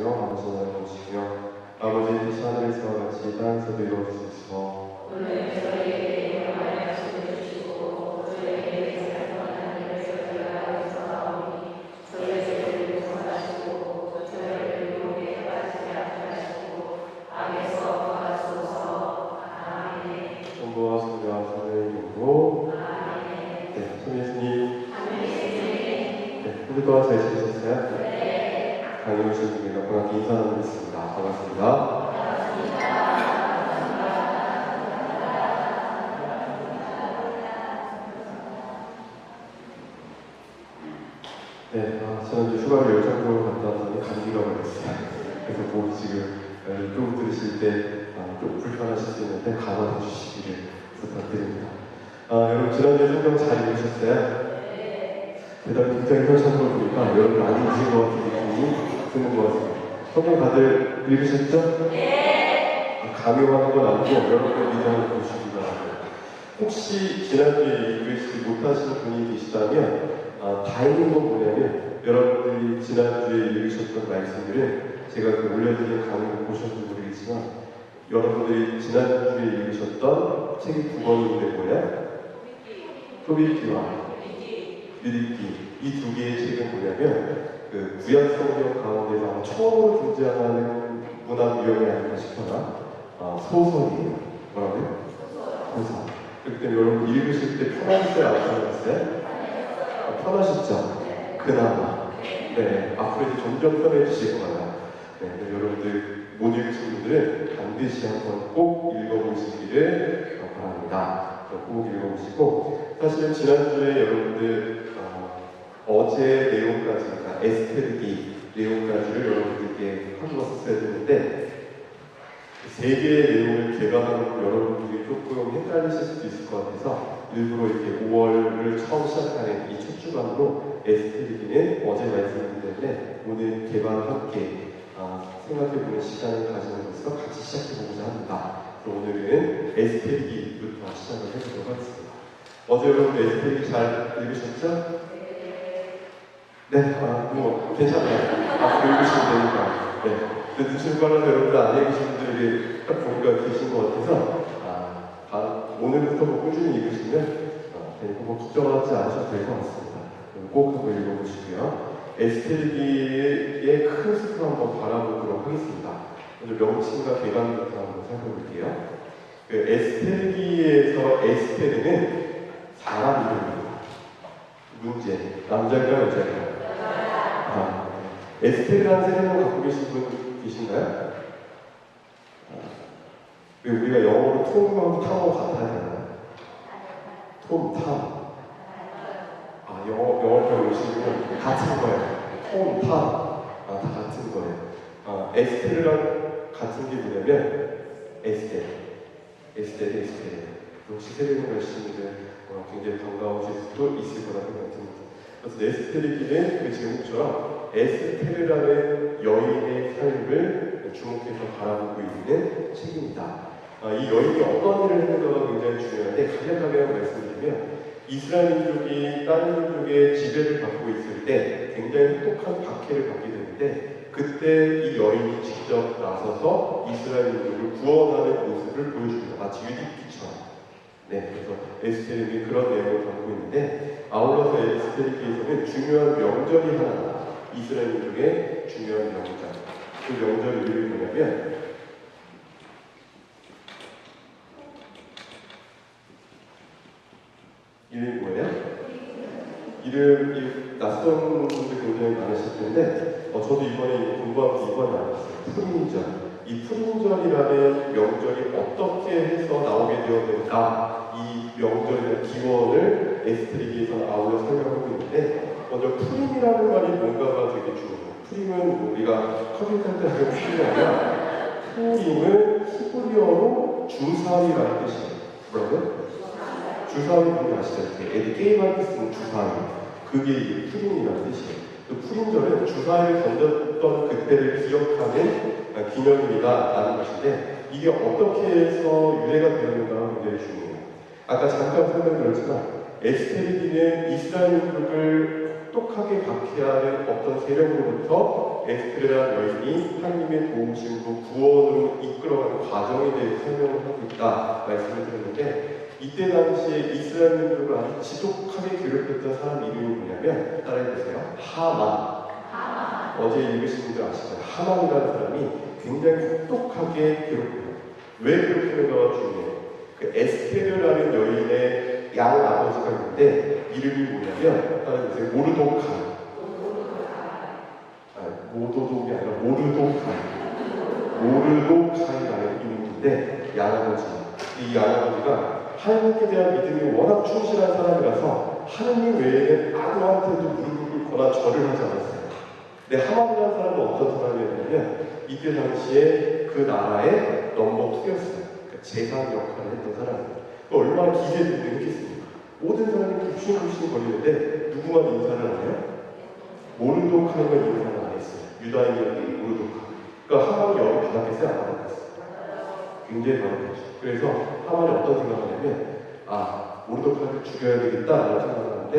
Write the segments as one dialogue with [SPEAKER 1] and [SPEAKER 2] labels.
[SPEAKER 1] 아버지 나라를 오시며 아버지의 뜻이 하늘에서와 같이 땅에서도 이루어지소서.
[SPEAKER 2] 오늘 저희에게 일용할 양식을 주시고 저희에게 잘못한 일을 저희가 용서하오니 저희의 죄를 용서하시고 저희를 유혹에 빠지지 않게 하시고 악에서 구하소서. 아멘.
[SPEAKER 1] 성부와 성자와 성령의 이름으로
[SPEAKER 2] 아멘.
[SPEAKER 1] 네, 손예수님
[SPEAKER 2] 아멘.
[SPEAKER 1] 네, 한 주 동안 잘 지내셨어요?
[SPEAKER 2] 네.
[SPEAKER 1] 강의 오신 분이 몇 분한테 인사 나누겠습니다. 반갑습니다. 네, 저는 휴가를 열정적으로 갔다 왔더니 감기가 걸렸어요. 그래서 목이 지금 좀 들으실 때 좀 불편하실 수 있는데 감안해 주시기를 부탁드립니다. 여러분 지난주에 성경 잘 읽으셨어요? 대답이 굉장히 현실한 걸 보니까 여러분 안 읽으신 것 같은 느낌이 드는 것 같습니다. 성경 다들 읽으셨죠? 네! 강요하는 건 아니고 여러분의 믿음을 보시기 바랍니다. 혹시 지난주에 읽으시지 못하시는 분이 계시다면 다행인 건 뭐냐면 여러분들이 지난주에 읽으셨던 말씀들을 제가 올려드린 강의를 보셨는지 모르겠지만 여러분들이 지난주에 읽으셨던 책이 두 권인데 뭐야? 토비기와 느리기 이 두 개의 책은 뭐냐면 그 구약 성경 가운데서 처음으로 등장하는 문학 유형이 아닐까 싶어요. 소설이에요. 뭐라고요? 소설. 그렇기 때문에 여러분 읽으실 때 편하셨어요? 안 편하셨어요? 편하셨죠? 그나마. 네, 앞으로 이제 점점 편해지실 거예요. 네, 여러분들 못 읽으신 분들은 반드시 한번 꼭 읽어보시기를 바랍니다. 꼭 읽어보시고 사실은 지난주에 여러분들 어제 내용까지, 그러니까 에스테르기 내용까지를 여러분들께 하고 왔었어야 되는데 세 개의 내용을 개방하는 여러분들이 조금 헷갈리실 수도 있을 것 같아서 일부러 이렇게 5월을 처음 시작하는 이 첫 주간으로 에스테르기는 어제 말씀드린 때문에 오늘 개방 함께 생각해보는 시간을 가지는 것으로 같이 시작해보고자 합니다. 오늘은 에스테르기부터 시작을 해보도록 하겠습니다. 어제 여러분 에스테르기 잘 읽으셨죠? 네, 뭐 괜찮아요. 앞으로 읽으시면 되니까. 네, 늦으신 거는 여러분들 안 읽으신 분들이 딱 보니까 계신 것 같아서 오늘부터 뭐 꾸준히 읽으시면 뭐 걱정하지 않으셔도 될 것 같습니다. 꼭 한번 읽어보시고요. 에스테르기의 큰 숲을 한번 바라보도록 하겠습니다. 먼저 명칭과 개관부터 한번 살펴볼게요. 그 에스테르기에서 에스테르는 사람 이름입니다. 문제, 남자인가요, 여자인가요? 에스테르라는 세례명 갖고 계신 분 계신가요? 우리가 영어로 톰하고 탐하고 같아야 되나요? 톰, 탐. 영어 배우시면 같은 거예요. 톰, 탐. 다 같은 거예요. 에스테르랑 같은 게 뭐냐면 에스테르. 에스테르. 혹시 세례명 가신 분들 굉장히 반가우실 수도 있을 거라 생각됩니다. 그래서 에스테르기는 그 제목처럼 에스테르라는 여인의 삶을 주목해서 바라보고 있는 책입니다. 이 여인이 어떤 일을 했는가가 굉장히 중요한데 간략하게 말씀드리면 이스라엘 민족이 다른 민족의 지배를 받고 있을 때 굉장히 혹독한 박해를 받게 되는데 그때 이 여인이 직접 나서서 이스라엘 민족을 구원하는 모습을 보여줍니다. 마치 유디기처럼. 네, 그래서 에스테르기 그런 내용을 담고 있는데 아울러서 에스테르기에서는 중요한 명절이 하나 이스라엘 민족의 중요한 명절. 그 명절 이름이 뭐냐면 이름이 뭐예요? 이름이 낯선 분들 굉장히 많으실 텐데 저도 이번에 공부하면서 이번에 알았어요. 푸림절. 이 푸림절이라는 명절이 어떻게 해서 나오게 되었는가 이 명절의 기원을 에스테르기에서 아울러 설명하고 있는데 먼저 푸림이라는 말이 뭔가가 되게 중요해요. 푸림은 우리가 컴퓨터 때 하는 푸림이 아니라 푸림은 히브리어로 주사위라는 뜻이에요. 뭐라고요? 주사위 분이 아시죠? 애들 게임할 때 쓰는 주사위. 그게 푸림이라는 뜻이에요. 푸림절은 주사위를 던졌던 그때를 기억하는 기념일이다 라는 것인데 이게 어떻게 해서 유래가 되었는가가 굉장히 중요해요. 아까 잠깐 설명드렸지만 에스테르기는 이스라엘 민족을 혹독한 혹독하게 박해하는 어떤 세력으로부터 에스테르라는 여인이 하나님의 도우심으로 구원으로 이끌어가는 과정에 대해 설명을 하고 있다 말씀을 드렸는데, 이때 당시에 이스라엘 민족을 아주 지독하게 괴롭혔던 사람 이름이 뭐냐면, 따라해보세요. 하만. 어제 읽으신 분들 아시죠? 하만이라는 사람이 굉장히 혹독하게 괴롭혀요. 왜 괴롭히는가가 중요해요. 그 에스테르라는 여인의 양 아버지가 있는데 이름이 뭐냐면, 따라해보세요. 모르도카이. 모도독이 아니라 모르도카이라는 이름인데, 양아버지. 이 양아버지가 하나님께 대한 믿음이 워낙 충실한 사람이라서 하나님 외에는 아무한테도 무릎을 꿇거나 절을 하지 않았어요. 근데 하만이라는 사람은 어떤 사람이었냐면, 이때 당시에 그 나라의 넘버 2였어요. 그러니까 재상 역할을 했던 사람이에요. 얼마나 기세등등했겠습니까? 모든 사람이 굽신굽신 거리는데 누구만 인사를 안 해요? 모르도카이가 인사를 안 했어요. 유다인이었던 모르도카. 그러니까 하만이 여기 받았겠어요? 안 받았겠어요? 굉장히 받았겠죠. 그래서 하만이 어떤 생각을 하냐면, 모르도카이를 죽여야 되겠다라는 생각을 하는데,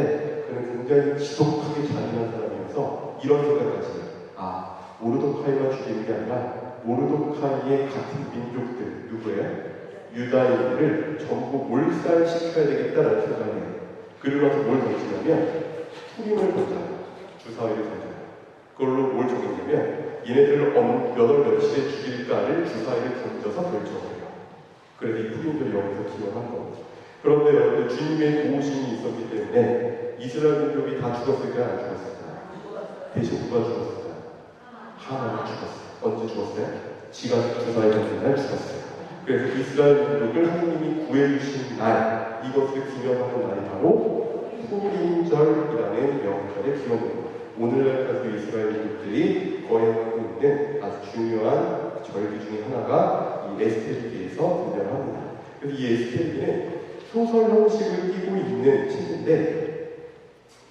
[SPEAKER 1] 그는 굉장히 지독하게 잔인한 사람이어서 이런 생각까지 해요. 모르도카이만 죽이는 게 아니라 모르도카이의 같은 민족들, 누구예요? 유다인들을 전부 몰살시켜야 되겠다라는 생각을 해요. 그러고 나서 뭘 던지냐면 푸림을 던져요. 주사위를 던져요. 그걸로 뭘 정했냐면, 얘네들을 몇 월 며칠에 죽일까를 주사위를 던져서 결정해요. 그래서 이 푸림들이 여기서 기원한 겁니다. 그런데 여러분들, 주님의 도우심이 있었기 때문에 이스라엘 민족이 다 죽었을까요? 안 죽었을까요? 대신 누가 죽었을까요? 하만이 죽었어요. 언제 죽었어요? 지가 주사위 던진 날 죽었어요. 그래서 이스라엘 민족을 하나님이 구해주신 날, 이것을 기념하는 날이 바로 푸림절이라는 명절의 기원입니다. 오늘날까지 이스라엘 민족들이 거행하고 있는 아주 중요한 절기 중에 하나가 이 에스테르기에서 등장합니다. 그래서 이 에스테르기는 소설 형식을 띠고 있는 책인데,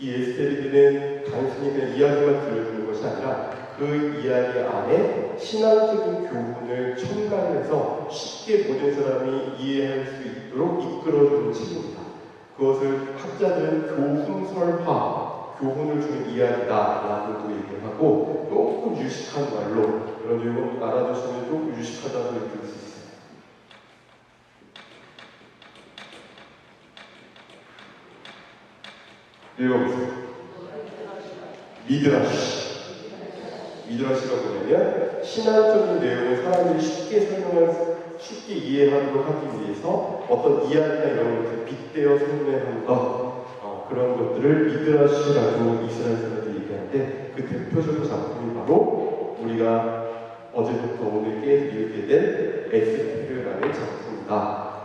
[SPEAKER 1] 이 에스테르기는 단순히 그냥 이야기만 들려주는 것이 아니라 그 이야기 안에 신앙적인 교훈을 첨가해서 쉽게 모든 사람이 이해할 수 있도록 이끌어주는 책입니다. 그것을 학자들은 교훈설화, 교훈을 주는 이야기다라고도 얘기를 하고, 조금 유식한 말로, 그런 내용을 알아두시면 조금 유식하다고 느낄 수 있어요. 읽어보세요. 미드라시가 뭐냐면, 신앙적인 내용을 사람들이 쉽게 이해하도록 하기 위해서 어떤 이야기나 이런 것을 빗대어 설명하는 그런 것들을 미드라시라고 이스라엘 사람들이 얘기하는데, 그 대표적인 작품이 바로 우리가 어제부터 오늘 깨서 읽게 된 에스테르라는 작품이다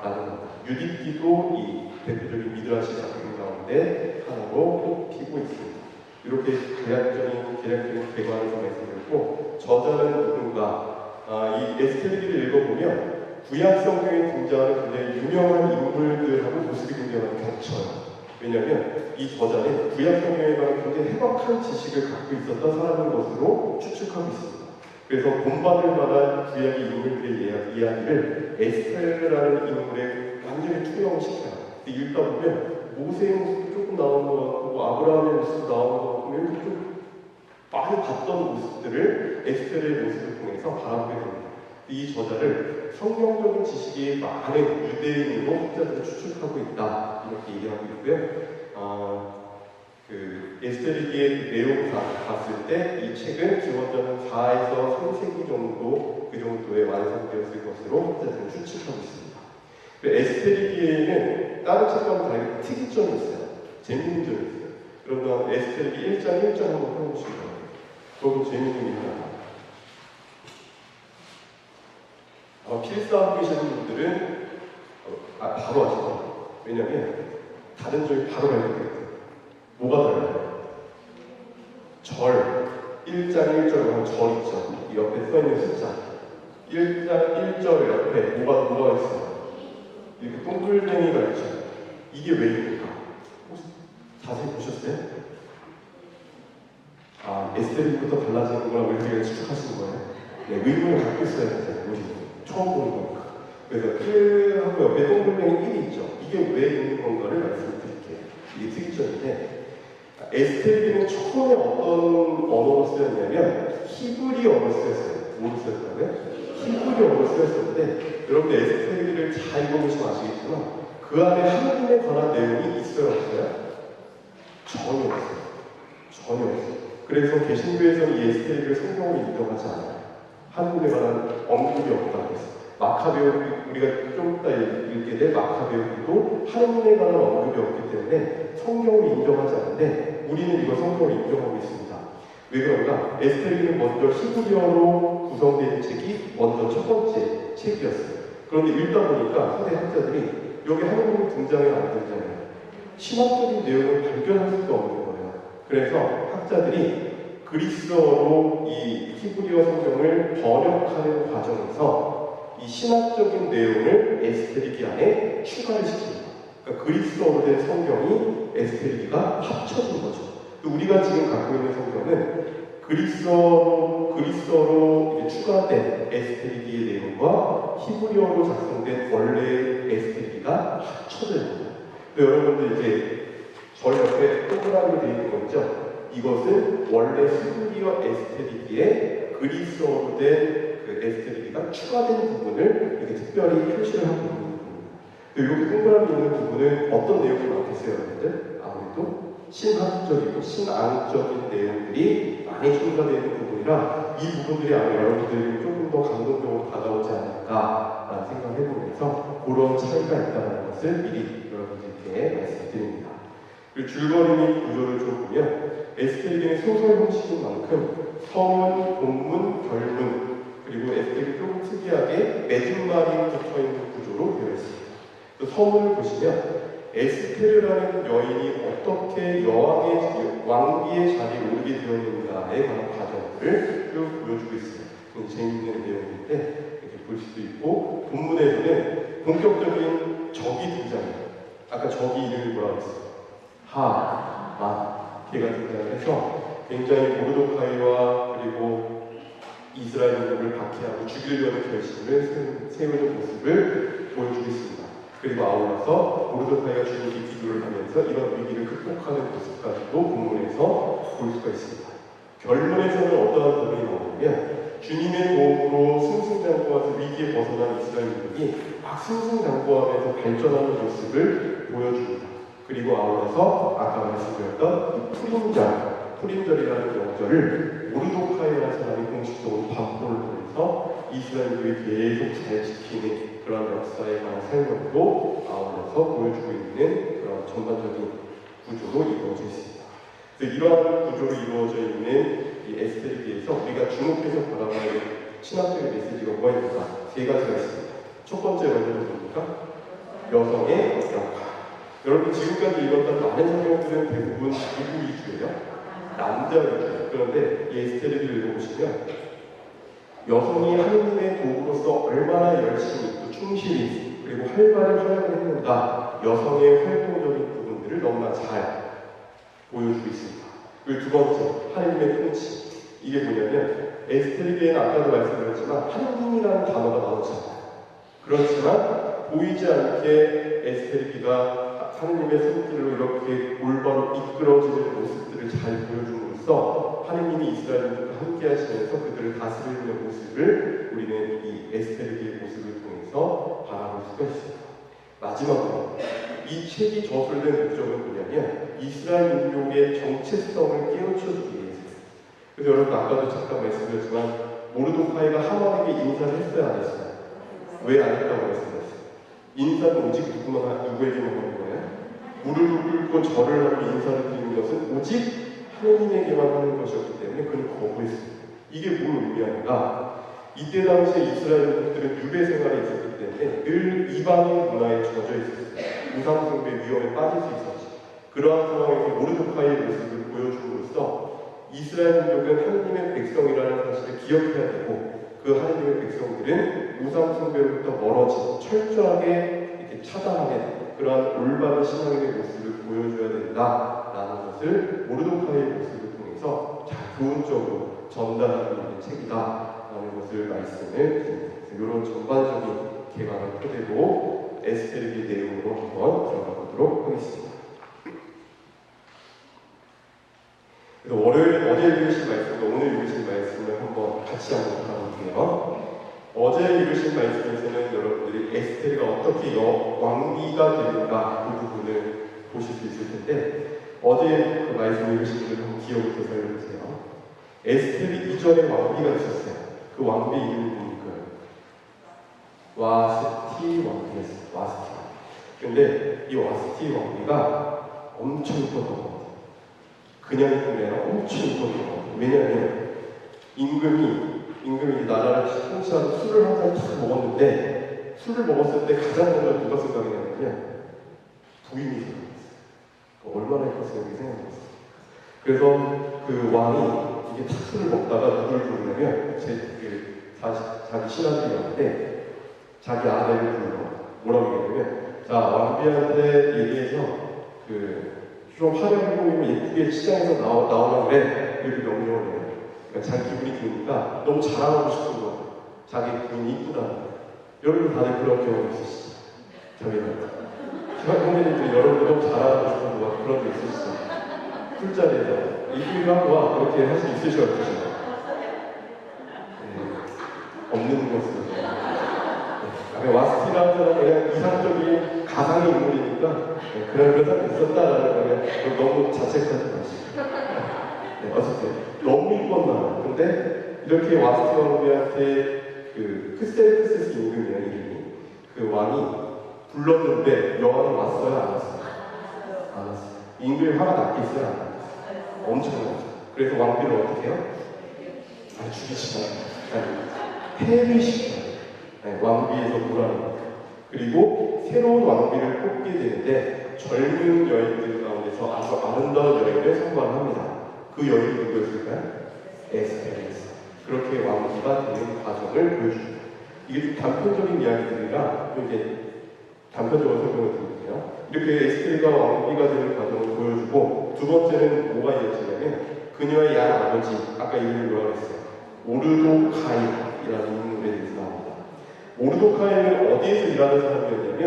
[SPEAKER 1] 라는 겁니다. 유디티도 이 대표적인 미드라시 작품 가운데 하나로 꼽히고 있습니다. 이렇게 계략적인 배관에서 말씀드렸고, 저자는 누군가, 이 에스테르기를 읽어보면 구약 성경에 등장하는 굉장히 유명한 인물들하고 모습이 굉장히 겹쳐요. 왜냐하면 이 저자는 구약 성경에 관한 굉장히 해박한 지식을 갖고 있었던 사람인 것으로 추측하고 있습니다. 그래서 본받을 만한 구약의 인물들의 이야기를 에스테르라는 인물에 완전히 투영시켜요. 읽다 보면 모세의 모습도 조금 나오는 것 같고, 아브라함의 모습도 나오는 것 같고, 이렇게 좀 많이 봤던 모습들을 에스테르의 모습을 통해서 바라보게 됩니다. 이 저자를 성경적인 지식이 많은 유대인으로 학자들이 추측하고 있다, 이렇게 얘기하고 있고요. 에스테르기의 내용상 봤을 때 이 책은 기원전 4에서 3세기 정도, 그 정도에 완성되었을 것으로 학자들은 추측하고 있습니다. 에스테르기에는 다른 책과는 다르게 특이점이 있어요. 재미있는 점이 있어요. 그러면 에스테르기 1장 1절 한번 펴보시기 바랍니다. 그것도 재미있는 일입니다. 필사하고 계시는 분들은 바로 아시죠? 왜냐하면 다른 점이 바로 발견돼요. 뭐가 달라요? 절, 1장 1절 하면 절 있죠. 이 옆에 써있는 숫자 1장 1절 옆에 뭐가 있어요? 이렇게 동글뱅이가 있죠. 이게 왜 있을까? 혹시 자세히 보셨어요? 에스테르기부터 달라지는 거라고 이렇게 추측하시는 거예요? 네, 의문을 갖고 있어야 되잖아요. 우리 처음 보는 거니까. 그래서 1하고 옆에 동글뱅이 1이 있죠. 이게 왜 있는 건가를 말씀드릴게요. 이게 특이점인데, 에스테르기는 처음에 어떤 언어로 쓰였냐면 히브리어로 쓰였어요. 뭐로 쓰였다고요? 히브리어로 쓰였었는데 여러분 에스테르기를 잘 읽어보시면 아시겠지만 그 안에 하나님에 관한 내용이 있어요? 없어요? 전혀 없어요. 전혀 없어요. 그래서 개신교에서는 이 에스테르기를 성경으로 인정하지 않아요. 하나님에 관한 언급이 없다고 했어요. 마카베오, 우리가 좀 이따 읽게 될 마카베오도 하나님에 관한 언급이 없기 때문에 성경을 인정하지 않는데 우리는 이걸 성경으로 인정하고 있습니다. 왜 그런가? 에스테르기는 먼저 히브리어로 구성된 책이 먼저 첫 번째 책이었어요. 그런데 읽다 보니까 후대 학자들이 여기 하나님이 등장해 안 되잖아요. 신학적인 내용을 발견할 수가 없는 거예요. 그래서 학자들이 그리스어로 이 히브리어 성경을 번역하는 과정에서 이 신학적인 내용을 에스테르기 안에 추가를 시킵니다. 그러니까 그리스어로 된 성경이 에스테르기가 합쳐진 거죠. 우리가 지금 갖고 있는 성경은 그리스어로 이제 추가된 에스테르기의 내용과 히브리어로 작성된 원래의 에스테르기가 합쳐져 있습니다. 여러분들 이제 저희 옆에 동그라미로 되어 있는 거 있죠? 이것은 원래 히브리어 에스테르기에 그리스어로 된 그 에스테르기가 추가된 부분을 이렇게 특별히 표시를 하고 있는 부분입니다. 여기 동그라미 있는 부분은 어떤 내용이 많겠어요, 여러분들? 아무래도 신학적이고 신앙적인 내용들이 많이 첨가되어 있는 부분이라 이 부분들이 아마 여러분들이 조금 더 감동적으로 다가오지 않을까라는 생각을 해보면서 그런 차이가 있다는 것을 미리 여러분들께 말씀드립니다. 그리고 줄거리 구조를 좀 보면 에스테르기는 소설 형식인 만큼 서문, 본문, 결문 그리고 에스테르기 조금 특이하게 맺음말이 붙어있는 구조로 되어 있습니다. 또 서문을 보시면 에스테르라는 여인이 어떻게 왕비의 자리에 오르게 되었는가에 관한 과정을 쭉 보여주고 있습니다. 재미있는 내용인데 이렇게 볼 수도 있고 본문에서는 본격적인 적이 등장해요. 아까 적이 이름이 뭐라고 했어요? 걔가 등장해서 굉장히 모르도카이와 그리고 이스라엘 민족을 박해하고 죽이려는 결심을 세우는 모습을 보여주고 있습니다. 그리고 아울러서 모르도카이가 주님께 기도를 하면서 이런 위기를 극복하는 모습까지도 본문에서 볼 수가 있습니다. 결론에서는 어떠한 부분이 나오냐면 주님의 도움으로 승승장구하면서 위기에 벗어난 이스라엘 민족이 막 승승장구하면서 발전하는 모습을 보여줍니다. 그리고 아울러서 아까 말씀드렸던 이 푸림절이라는 명절을 모르도카이라는 사람이 공식적으로 반포를 통해서 이스라엘들이 계속 잘 지키는 그런 역사에 관한 설명도 아울러서 보여주고 있는 그런 전반적인 구조로 이루어져 있습니다. 그래서 이러한 구조로 이루어져 있는 이 에스테르기에서 우리가 주목해서 바라봐야 할 신학적인 메시지가 뭐가 있는가? 세 가지가 있습니다. 첫 번째 먼저 뭡니까? 여성의 역할. 여러분 지금까지 읽었던 많은 성경들은 대부분 누구 위주예요? 남자 위주예요. 그런데 이 에스테르기를 읽어보시면 여성이 하느님의 도구로서 얼마나 열심히 또 충실히 그리고 활발히 활약을 했는가 여성의 활동적인 부분들을 너무나 잘 보여주고 있습니다. 그리고 두 번째, 하느님의 통치. 이게 뭐냐면 에스테르기에는 아까도 말씀드렸지만 하느님이라는 단어가 나오지 않아요. 그렇지만 보이지 않게 에스테르기가 하느님의 손길로 이렇게 올바로 이끌어지는 모습들을 잘 보여줌으로써 하느님이 이스라엘과 함께 하시면서 그들을 다스리는 모습을 우리는 이 에스테르기의 모습을 통해서 바라볼 수가 있습니다. 마지막으로 이 책이 저술된 목적은 뭐냐면 이스라엘 민족의 정체성을 깨우쳐주기 위해서요. 그래서 여러분 아까도 잠깐 말씀드렸지만 모르도카이가 하만에게 인사를 했어요 안 했어요? 왜 안 했다고 말씀드렸어요? 인사는 오직 누구에게만 하는 거예요? 무릎을 꿇고 절을 하고 인사를 드리는 것은 오직 하느님에게만 하는 것이었기 때문에 그는 거부했습니다. 이게 뭘 의미하는가? 이때 당시에 이스라엘인들은 유배 생활에 있었기 때문에 늘 이방인 문화에 젖어 있었어요. 우상숭배 위험에 빠질 수 있었죠. 그러한 상황에서 모르도카이의 모습을 보여줌으로써 이스라엘 민족은 하느님의 백성이라는 사실을 기억해야 되고 그 하느님의 백성들은 우상숭배로부터 멀어진 철저하게 이렇게 차단하는 그러한 올바른 신앙의 모습을 보여줘야 된다라는 것을 모르도카이의 모습을 통해서 잘 교훈적으로 전달하고 있는 책이다라는 것을 말씀을 드립니다. 이런 전반적인 개관을 토대로 에스테르기 내용으로 한번 들어가 보도록 하겠습니다. 그래서 어제 읽으신 말씀과 오늘 읽으신 말씀을 한번 같이 한번 가볼게요. 어제 읽으신 말씀에서는 여러분들이 에스테르가 어떻게 왕비가 되는가 그 부분을 보실 수 있을 텐데, 어제 그 말씀 읽으신 분들 한번 기억부터 살려보세요. 에스테르 이전에 왕비가 있었어요. 그 왕비 이름이 와스티 왕비였어요. 와스티. 근데 이 와스티 왕비가 엄청 이뻤던 것 같아요. 그냥 이쁘면 엄청 이뻤던 것 같아요. 왜냐하면 임금이 나라를 통치하고 술을 한 잔 탁 먹었는데, 술을 먹었을 때 가장 먼저 누가 생각이 나냐면 부인이 생각났어요. 얼마나 이뻤으면 이게 생각났어요. 그래서 그 왕이 이게 탁 술을 먹다가 누굴 부르냐면 자기 신하들이 왔는데 자기 아내를 불러 뭐라고 얘기하냐면, 자, 왕비한테 얘기해서 좀 화려한 입으면 예쁘게 시장에서 나오라고 그래. 이렇게 명령을 해요. 그러니까 자기 기분이 좋으니까 너무 자랑하고 싶은 거예요. 자기 부인이 이쁘다는 거예요. 여러분 다들 그런 경험 있으시죠? 저희가 형제님들 여러분 너무 자랑하고 싶은 거 그런 게 있으시죠? 술자리에서 이쁘기로 하고 와. 그렇게 할 수 있으시죠? 없으시죠? 없는 것으로. 와스티라는 사람은 그냥 이상적인 가상의 인물이니까 그런 사람이 있었다라는 거는 너무 자책하지 마시고. 어쨌든 너무 이뻤나. 근데 이렇게 와스티 왕비한테 크셀크스스 임금이야 이름이. 그 왕이 불렀는데 여왕이 왔어요? 안 왔어요? 안 왔어요. 임금이 화가 났겠어요? 안 났어요? 엄청 났죠. 그래서 왕비를 어떻게 해요? 죽이지 말아요. 폐위시켜요. 왕비에서 몰아냅니다. 그리고 새로운 왕비를 뽑게 되는데 젊은 여인들 가운데서 아주 아름다운 여인을 선발합니다. 그 여인이 누구였을까요? 에스테르였어요. 그렇게 왕비가 되는 과정을 보여줍니다. 이게 좀 단편적인 이야기들이라 이렇게 단편적으로 설명을 드릴게요. 이렇게 에스테르가 왕비가 되는 과정을 보여주고, 두 번째는 뭐가 이어지냐면 그녀의 양 아버지, 아까 이름을 뭐라고 했어요? 모르도카이라는 인물에 대해서 나옵니다. 모르도카이는 어디에서 일하는 사람이었냐면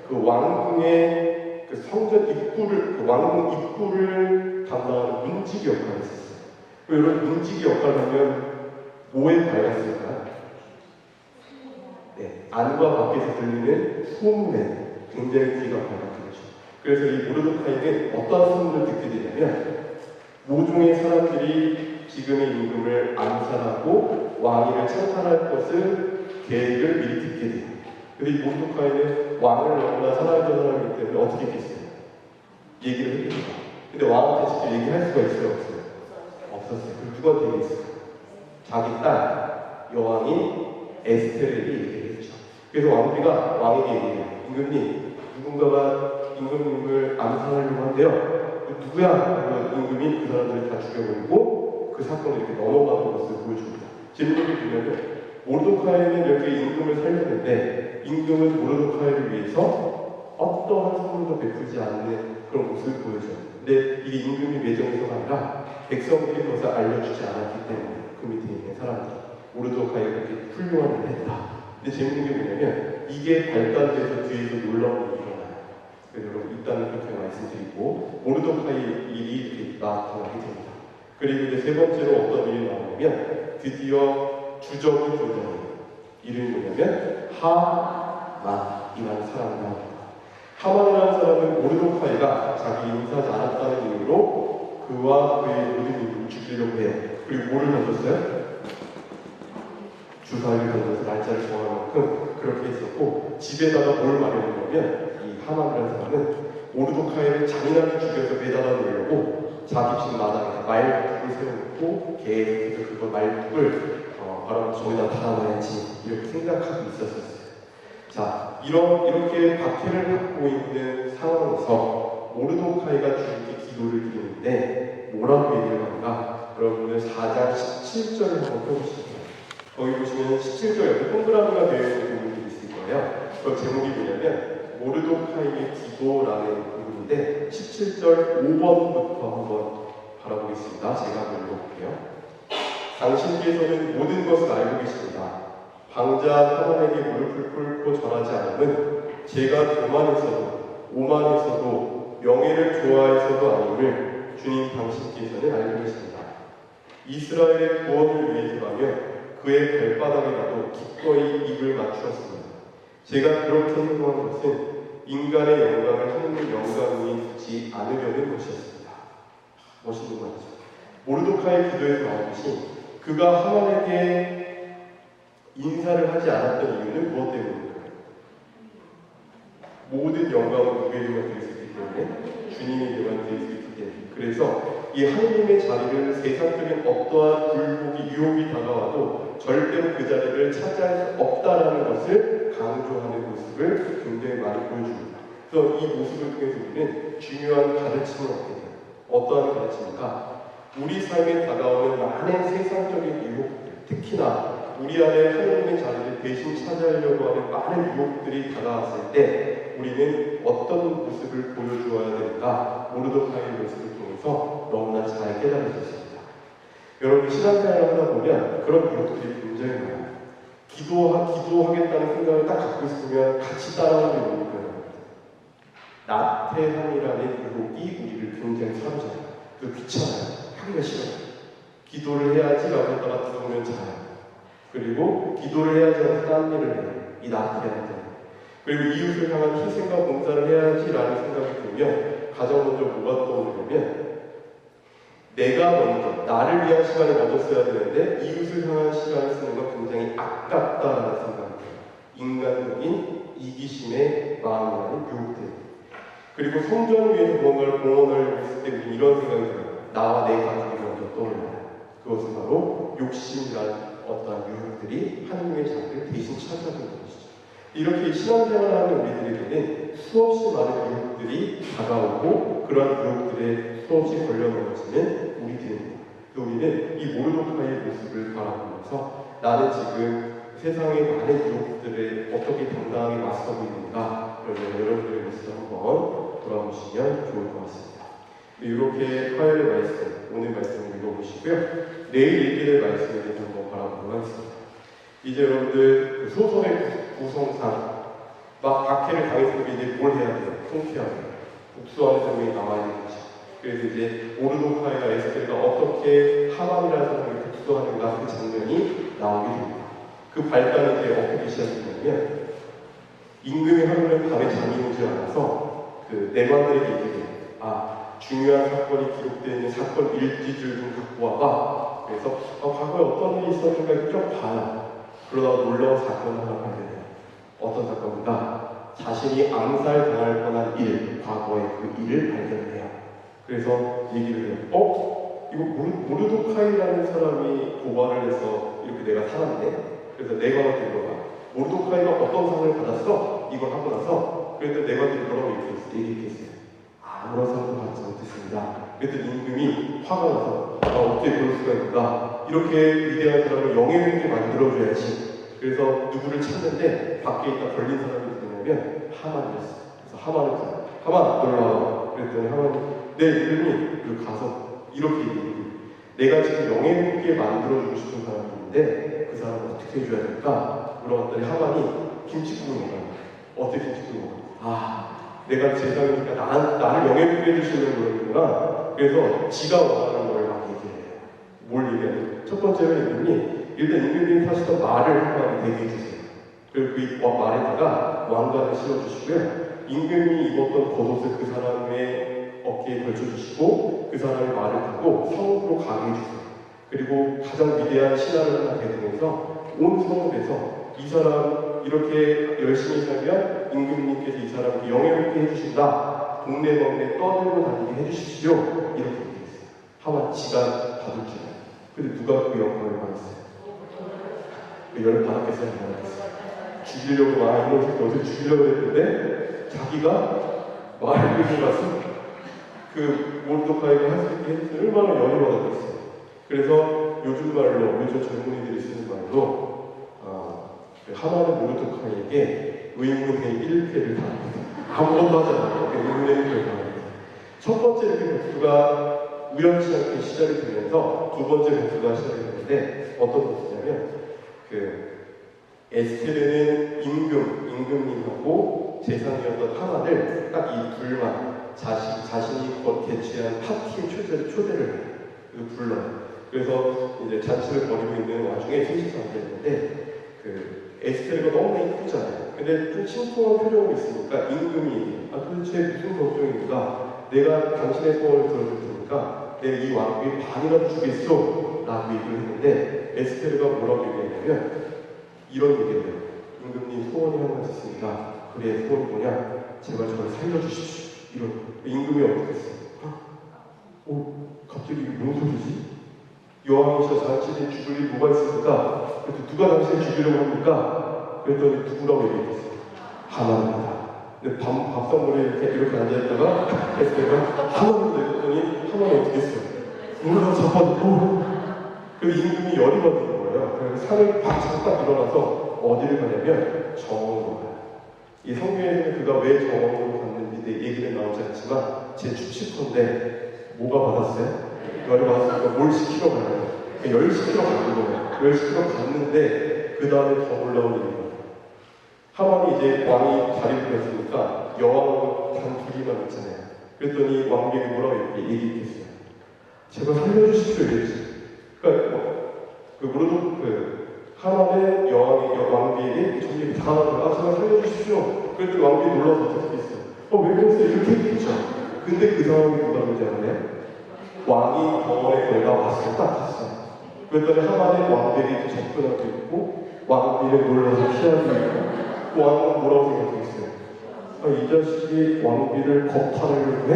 [SPEAKER 1] 그 왕궁의 그 성전 입구를, 그 왕궁 입구를 담당하는 문지기 역할을 했었어요. 이런 문지기 역할을 하면 뭐에 밝았을까요? 안과 밖에서 들리는 소문에 굉장히 귀가 밝았겠죠. 그래서 이 모르도카이는 어떠한 소문을 듣게 되냐면, 모종의 사람들이 지금의 임금을 암살하고 왕위를 찬탈할 것을 계획을 미리 듣게 돼요. 근데 이 모르도카이는 왕을 너무나 사랑했던 사람이기 때문에 어떻게 했겠어요? 얘기를 했겠죠. 근데 왕한테 직접 얘기할 수가 있어요? 없어요? 없었어요. 그럼 누구한테 얘기했어요? 자기 딸 여왕이 에스테르에게 얘기했죠. 그래서 왕에게 얘기해요. 임금님, 누군가가 임금님을 암살하려고 한대요. 누구야? 임금이 그 사람들을 다 죽여버리고 그 사건을 이렇게 넘어가는 것을 보여줍니다. 재밌는 게 뭐냐면, 모르도카이는 이렇게 임금을 살렸는데 임금은 모르도카이를 위해서 어떠한 선물도 베풀지 않는 그런 모습을 보여줘요. 근데 이게 임금이 매정해서가 아니라 백성들이 그것을 알려주지 않았기 때문에 그 밑에 있는 사람들이 모르도카이가 그렇게 훌륭한 일을 했다. 근데 재밌는 게 뭐냐면 이게 발단돼서 뒤에서 놀라운 일이 일어나요. 그래서 여러분 일단은 그렇게 말씀드리고, 모르도카이 일이 이렇게 나타나게 됩니다. 그리고 이제 세 번째로 어떤 일이 나오냐면 드디어 주적이 등장해요. 이름이 뭐냐면 하만이라는 사람이 나옵니다. 하만이라는 사람은 모르도카이가 자기 인사하지 않았다는 이유로 그와 그의 모든 인물을 죽이려고 해요. 그리고 뭐를 던졌어요? 주사위를 던져서 날짜를 정할 만큼 그렇게 했었고, 집에다가 뭘 마련했냐면 이 하만이라는 사람은 모르도카이를 잔인하게 죽여서 매달아 놓으려고 자기 집 마당에 말뚝을 세워놓고 계속해서 그걸 말뚝을 바로 저기다 달아놔야지 이렇게 생각하고 있었어요. 자, 이렇게 박해를 받고 있는 상황에서 모르도카이가 주님께 기도를 드리는데 뭐라고 얘기를 하는가? 여러분들 4장 17절을 한번 펴보시죠. 거기 보시면 17절 옆에 동그라미가 되어 있는 부분들이 있을 거예요. 그 제목이 뭐냐면 모르도카이의 기도라는 부분인데 17절 5번부터 한번 바라보겠습니다. 제가 한번 읽어볼게요. 당신께서는 모든 것을 알고 계십니다. 방자 하나님에게 무릎을 꿇고 절하지 않으면 제가 교만해서도 오만해서도 명예를 좋아해서도 아님을 주님 당신께서는 알고 계십니다. 이스라엘의 구원을 위해서라며 그의 발바닥에라도 기꺼이 입을 맞추었습니다. 제가 그렇게 행동한 것은 인간의 영광을 하느님 영광 위에 두지 않으려는 것이었습니다. 멋있는 말이죠. 모르드카의 기도에서 나오듯이 그가 하만에게 인사를 하지 않았던 이유는 무엇 때문일까요? 모든 영광은 누구에게만 드릴 수 있기 때문에 주님에게만 드릴 수 있기 때문에 그래서 이 하느님의 자리를 세상적인 어떠한 굴복이 유혹이 다가와도 절대로 그 자리를 차지할 수 없다라는 것을 강조하는 모습을 굉장히 많이 보여줍니다. 그래서 이 모습을 통해서 우리는 중요한 가르침을 얻게 돼요. 어떠한 가르침인가? 우리 삶에 다가오는 많은 세상적인 유혹들, 특히나 우리 안에 하느님의 자리를 대신 차지하려고 하는 많은 유혹들이 다가왔을 때 우리는 어떤 모습을 보여주어야 되는가? 모르드카의 모습을 통해서 너무나 잘 깨달을 수 있습니다. 여러분 신앙생활을 하다 보면 그런 유혹들이 굉장히 많아요. 기도하겠다는 생각을 딱 갖고 있으면 같이 따라하는 게 있는 거예요. 나태함이라는 유혹이 우리를 굉장히 사로잡아요. 그 귀찮아요. 하기가 싫어요. 기도를 해야지라고 했다가 들어오면 자요. 그리고 기도를 해야지 하면서 딴 일을 해요. 이 나태함들. 그리고 이웃을 향한 희생과 봉사를 해야지라는 생각이 들면 가장 먼저 뭐가 떠오르냐면 내가 먼저 나를 위한 시간을 먼저 써야 되는데 이웃을 향한 시간을 쓰는 건 굉장히 아깝다라는 생각이 들어요. 인간적인 이기심의 마음이라는 유혹들. 그리고 성전을 위해서 무언가를 공헌하려고 했을 때 우리는 이런 생각이 들어요. 나와 내 가족이 먼저 떠올라요. 그것은 바로 욕심이라는 어떠한 유혹들이 하느님의 자리를 대신 차지하고 있는 것이죠. 이렇게 신앙생활을 하는 우리들에게는 수없이 많은 유혹들이 다가오고 그러한 유혹들에 수없이 걸려넘어지는 우리들입니다. 우리는 이 모르드카의 모습을 바라보면서 나는 지금 세상의 많은 유혹들에 어떻게 당당하게 맞서고 있는가 여러분들의 모습을 한번 돌아보시면 좋을 것 같습니다. 이렇게 화요일의 말씀, 오늘 말씀을 읽어보시고요. 내일 읽게 될 말씀에 대해서 한번 바라보도록 하겠습니다. 이제 여러분들 그 소설의 구성상 막 박해를 당했을 때 이제 뭘 해야 돼요? 통쾌하게 복수하는 장면이 나와야 되는 거죠. 그래서 이제 모르드카이와 에스테르가 어떻게 하만이라는 사람을 복수하는가 그 장면이 나오게 됩니다. 그 발단이 이제 어떻게 시작되냐면 임금이 하루는 밤에 잠이 오지 않아서 그 내관들에게 얘기해요. 중요한 사건이 기록되어 있는 사건 일지줄 좀 갖고 와봐. 그래서 과거에 어떤 일이 있었는가 이렇게 쭉 봐요. 그러다가 놀라운 사건을 하나 발견해요. 어떤 사건인가? 자신이 암살당할 뻔한 일, 과거의 그 일을 발견해요. 그래서 얘기를 해요. 이거 모르드카이라는 사람이 고발을 해서 이렇게 내가 살았네? 그래서 내관한테 물어봐. 모르드카이가 어떤 상을 받았어? 이걸 하고 나서 그래도 내관들이 뭐라고 얘기했어요. 아무런 상도 받지 못했습니다. 그랬더니 임금이 화가 나서 어떻게 그럴 수가 있는가? 이렇게 위대한 사람을 영예롭게 있게 만들어줘야지. 그래서 누구를 찾는데 밖에 있다 걸린 사람이 누구냐면 하만이었어요. 그래서 하만을 불러요. 하만 놀라워. 그랬더니 하만이 네 임금이 그 가서 이렇게 얘기해요. 내가 지금 영예롭게 있게 만들어주고 싶은 사람이 있는데 그 사람을 어떻게 해줘야 될까? 물어봤더니 하만이 김치국을 먹어요. 어떻게 김치국을 먹어요? 내가 제사니까 나를 영예롭게 해주시는 거구나. 그래서 지가 원하는 걸 막 얘기해요. 뭘 얘기해요? 첫 번째는 임금이 일단 임금님이 타시던 말을 한번 대기해 주세요. 그리고 그 말에다가 왕관을 씌워주시고요. 임금이 입었던 겉옷을 그 사람의 어깨에 걸쳐주시고 그 사람의 말을 타고 성으로 가게 해주세요. 그리고 가장 위대한 신하를 하나 대동해서 온 성읍에서 이 사람 이렇게 열심히 살면 임금님께서 이 사람을 영예롭게 해주신다. 동네방네 떠들고 다니게 해주십시오. 이렇게 얘기했어요. 하만 지가 받을 줄 알아요. 근데 누가 그 영광을 받았어요? 열을 받았겠어요? 안 받았겠어요? 죽이려고 이놈 새끼 어떻게 죽이려고 했는데 자기가 말을 끌고 가서 그 모르드카이가 할 수 있게 해주면 얼마나 연을 받았겠어요. 그래서 요즘 말로 요즘 젊은이들이 쓰는 말로 하만은 모르드카이에게 의문의 1패를 당합니다. 아무것도 하지 않아요. 의문의 1패를 당합니다. 첫 번째 이렇게 복수가 우연치 않게 시작이 되면서 두 번째 복수가 시작이 되는데 어떤 복수냐면 에스테르는 임금님하고 재상이었던 하만을 딱 이 둘만 자신이 개최한 파티에 초대를 해요. 그래서 불러요. 그래서 이제 잔치를 벌이고 있는 와중에 셋이서 앉아있는데 에스테르가 너무 이쁘잖아요. 근데 좀 심쿵한 표정이 있으니까 임금이 도대체 무슨 걱정입니까? 내가 당신의 소원을 들어줄 테니까 내가 이 왕국의 반이라도 주겠소 라고 얘기를 했는데 에스테르가 뭐라고 얘기했냐면 이런 얘기를 해요. 임금님 소원이 한 가지 있습니다. 그래 소원이 뭐냐? 제발 저를 살려주십시오. 이런 임금이 어떻게 했어요? 갑자기 이게 뭔 소리지? 여왕이셔 당신이 죽을 일 뭐가 있습니까? 그래서 누가 당신을 죽이려고 합니까? 그랬더니 누구라고 얘기했어요? 하만입니다. 근데 밥상머리에 이렇게 앉아있다가 에스테르가 하만입니다 했더니 하만이 어떻게 했어요? 놀라서 자빠졌고 그래서 임금이 열이 받는 거예요. 그래서 산을 팍 일어나서 어디를 가냐면 정원으로 가요. 이 성경에는 그가 왜 정원으로 갔는지 내 얘기는 나오지 않지만 제 추측컨대 뭐가 받았어요? 열이 받았으니까 뭘 시키러 가요? 열 시키러 가는 거예요. 열 시키러 갔는데 그 다음에 더 올라온 일이에요. 하만이 이제 왕이 자리를 했으니까 여왕하고 단 둘이만 있잖아요. 그랬더니 왕비에게 뭐라고 얘기했어요? 제발 살려주십시오 이랬지. 그러니까 하만의 왕비에게 정리를 다 하고 제발 살려주십시오. 그랬더니 왕비 놀라서 어떻게 했어요? 왜 그랬어요? 이렇게 얘기했죠. 근데 그 상황이 누가 그러지 않나요? 왕이 병원에 거기가 왔을 딱 갔어요. 그랬더니 하만의 왕비에게 접근하고 있고 왕비를 놀라서 피하고 있고 왕은 뭐라고 생각했어요? 이 자식이 왕비를 겁탈하려고 해?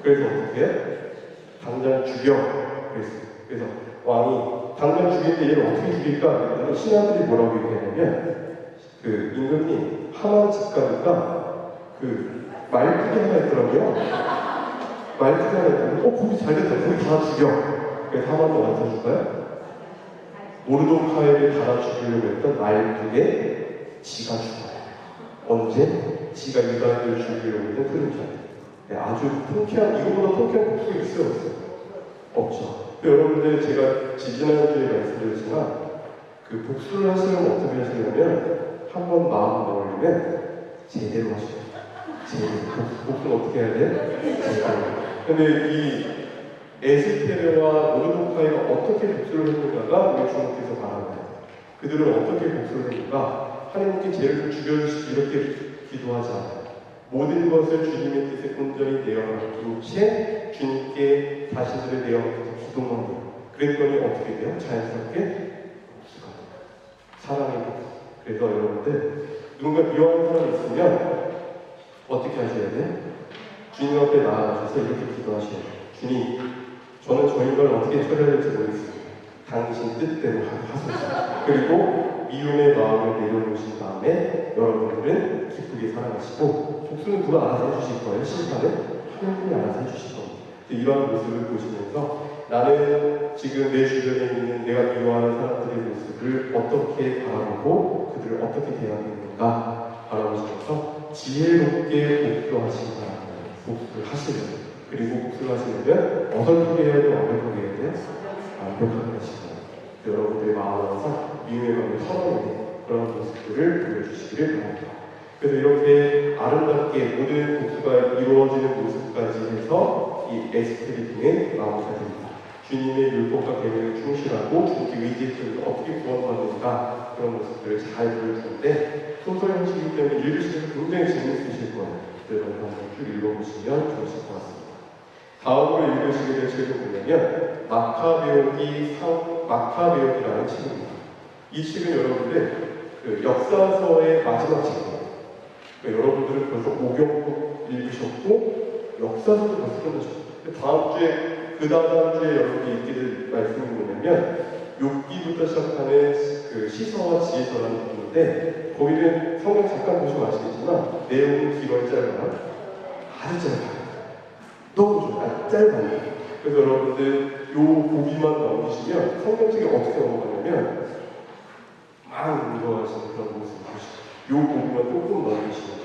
[SPEAKER 1] 그래서 어떻게 해? 당장 죽여. 그랬어요. 그래서 왕이 당장 죽이는데 얘를 어떻게 죽일까? 그랬더니 신하들이 뭐라고 얘기하냐면 임금님 하만 집 가니까 말뚝이 하나 있더라고요. 말뚝이 하나 있더라고요. 거기 잘 됐다. 거기 다 죽여. 그래서 하만도 완성줄까요? 모르도카이를 달아 죽이려고 했던 말뚝에 지가 죽어요. 언제? 지가 유다인을 죽이려고 했던 그림자예요. 아주 통쾌한, 이거보다 통쾌한 복수가 있어요? 없어요? 없죠. 여러분들 제가 지지난주에 말씀드렸지만 복수를 하시려면 어떻게 하시냐면 한번 마음 먹으려면 제대로 하셔야 돼요. 제대로. 복수는 어떻게 해야 돼? 제대로. 근데 이 에스테르와 모르도카이가 어떻게 복수를 했는가가 우리 주님께서 말합니다. 그들은 어떻게 복수를 했는가? 하나님께 죄를 죽여주시기 이렇게 기도하지 않아요. 모든 것을 주님의 뜻에 온전히 내어맡긴 채 주님께 자신들을 내어맡겨서 기도만 해요. 그랬더니 어떻게 돼요? 자연스럽게 복수가 돼요. 사랑의 복수. 그래서 여러분들 누군가 미워하는 사람이 있으면 어떻게 하셔야 돼요? 주님 앞에 나아가셔서 이렇게 기도하셔야 돼요. 주님, 저는 저 인간을 어떻게 처리해야 될지 모르겠습니다. 당신 뜻대로 하소서. 그리고 미움의 마음을 내려놓으신 다음에 여러분들은 기쁘게 사랑하시고 복수는 누가 알아서 해주실 거예요? 심판은 하나님이 알아서 해주실 겁니다. 이러한 모습을 보시면서 나는 지금 내 주변에 있는 내가 미워하는 사람들의 모습을 어떻게 바라보고 그들을 어떻게 대하고 있는가 바라보시면서 지혜롭게 복수하시기 바랍니다. 복수를 하시면 그리고 복수를 하시려면 어설프게 해야 돼요? 완벽하게 해야 돼요? 완벽하게 하시고 여러분들의 마음에서 미움의 마음을 털어내는 그런 모습들을 보여주시기를 바랍니다. 그래서 이렇게 아름답게 모든 복수가 이루어지는 모습까지 해서 이 에스테르 등의 마무리가 됩니다. 주님의 율법과 계명에 충실하고 주님께 의지해서 어떻게 구원받는가 그런 모습들을 잘 보여주는데 소설 형식이기 때문에 읽으시면 굉장히 재미있으실 거예요. 여러분 한번 쭉 읽어보시면 좋으실 것 같습니다. 다음으로 읽으시게 될 책을 보면 마카베오기라는 책입니다. 이 책은 여러분들 역사서의 마지막 책이에요. 여러분들은 벌써 오경도 읽으셨고 역사서도 벌써 끝내셨고 다음 주에 그 다음 주에 여러분이 읽게 될 말씀이 뭐냐면 욥기부터 시작하는 시서와 지혜서라는 부분인데 거기는 성경 잠깐 보시면 아시겠지만 내용은 길어요 짧아요? 아주 짧아요. 너무 좋아요. 짧아요. 그래서 여러분들 요 고비만 넘기시면 성경책에 어떻게 넘어가냐면 막 읽어가시는 그런 모습을 보시고 요 고비만 조금 넘기시면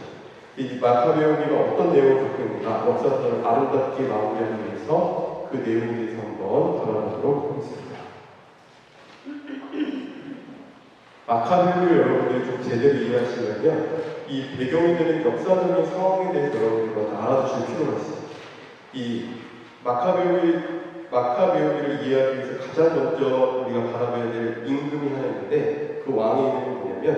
[SPEAKER 1] 이 마카베오기가 어떤 내용을 갖고 있는가 역사서를 아름답게 마무리하기 위해서 그 내용에 대해서 한번 바라보도록 하겠습니다. 마카베오기를 여러분들이 좀 제대로 이해하시려면 이 배경이 되는 역사적인 상황에 대해서 여러분들이 먼저 알아두실 필요가 있습니다. 이 마카베오기를 이해하기 위해서 가장 먼저 우리가 바라봐야 될 임금이 하나 있는데 그 왕의 이름이 뭐냐면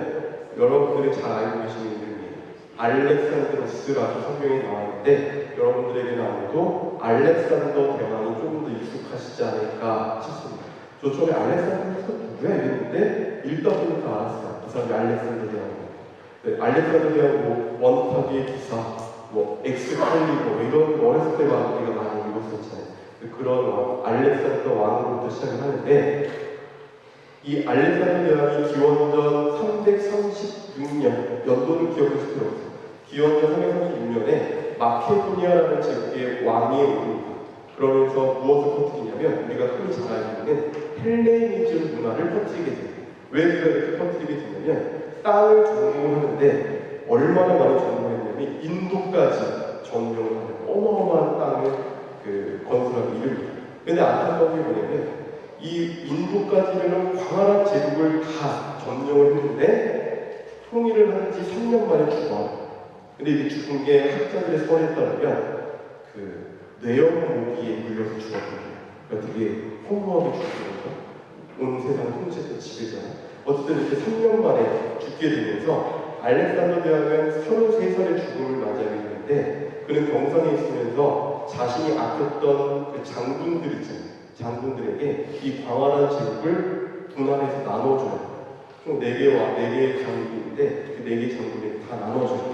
[SPEAKER 1] 여러분들이 잘 알고 계시는 이름이에요. 알렉산드로스라고 성경에 나와 있는데 여러분들에게는 아무래도 알렉산더 대왕이 조금 더 익숙하시지 않을까 싶습니다. 저 처음에 알렉산더가 누구야 이랬는데 읽다 보니까 알았어요. 이 사람이 알렉산더 대왕이에요. 네, 알렉산더 대왕 뭐 원탁의 기사, 뭐 엑스칼리버 이런 어렸을 때 우리가 많이 읽었었잖아요. 그런 알렉산더 왕으로부터 시작을 하는데 이 알렉산더 대왕이 기원전 336년 연도를 기억하실 필요 없어요. 기원전 336년에 마케도니아라는 제국의 왕이 옵니다. 그러면서 무엇을 퍼뜨리냐면 우리가 흔히 잘 알고 있는 헬레니즘 문화를 퍼뜨리게 돼요. 왜 우리가 이렇게 퍼뜨리게 되냐면 땅을 점령하는데 얼마나 많이 점령했냐면 인도까지 점령을 하는 어마어마한 땅을 건설하기 이릅니다. 근데 안타까운 게 뭐냐면 이 인도까지는 광활한 제국을 다 점령을 했는데 통일을 한 지 3년 만에 죽어요. 근데 이게 죽은 게 학자들의 설에 따르면 뇌염모기에 물려서 죽었거든요. 그러니까 되게 허무하게 죽었거든요. 온 세상 통치했던 지배잖아요. 어쨌든 이렇게 3년 만에 죽게 되면서 알렉산더 대왕은 33살의 죽음을 맞이하게 되는데 그는 경상에 있으면서 자신이 아꼈던 그 장군들 있잖아요. 장군들에게 이 광활한 제국을 분할해서 나눠줘요. 총 4개의 장군인데 그 4개의 장군에게 다 나눠줘요.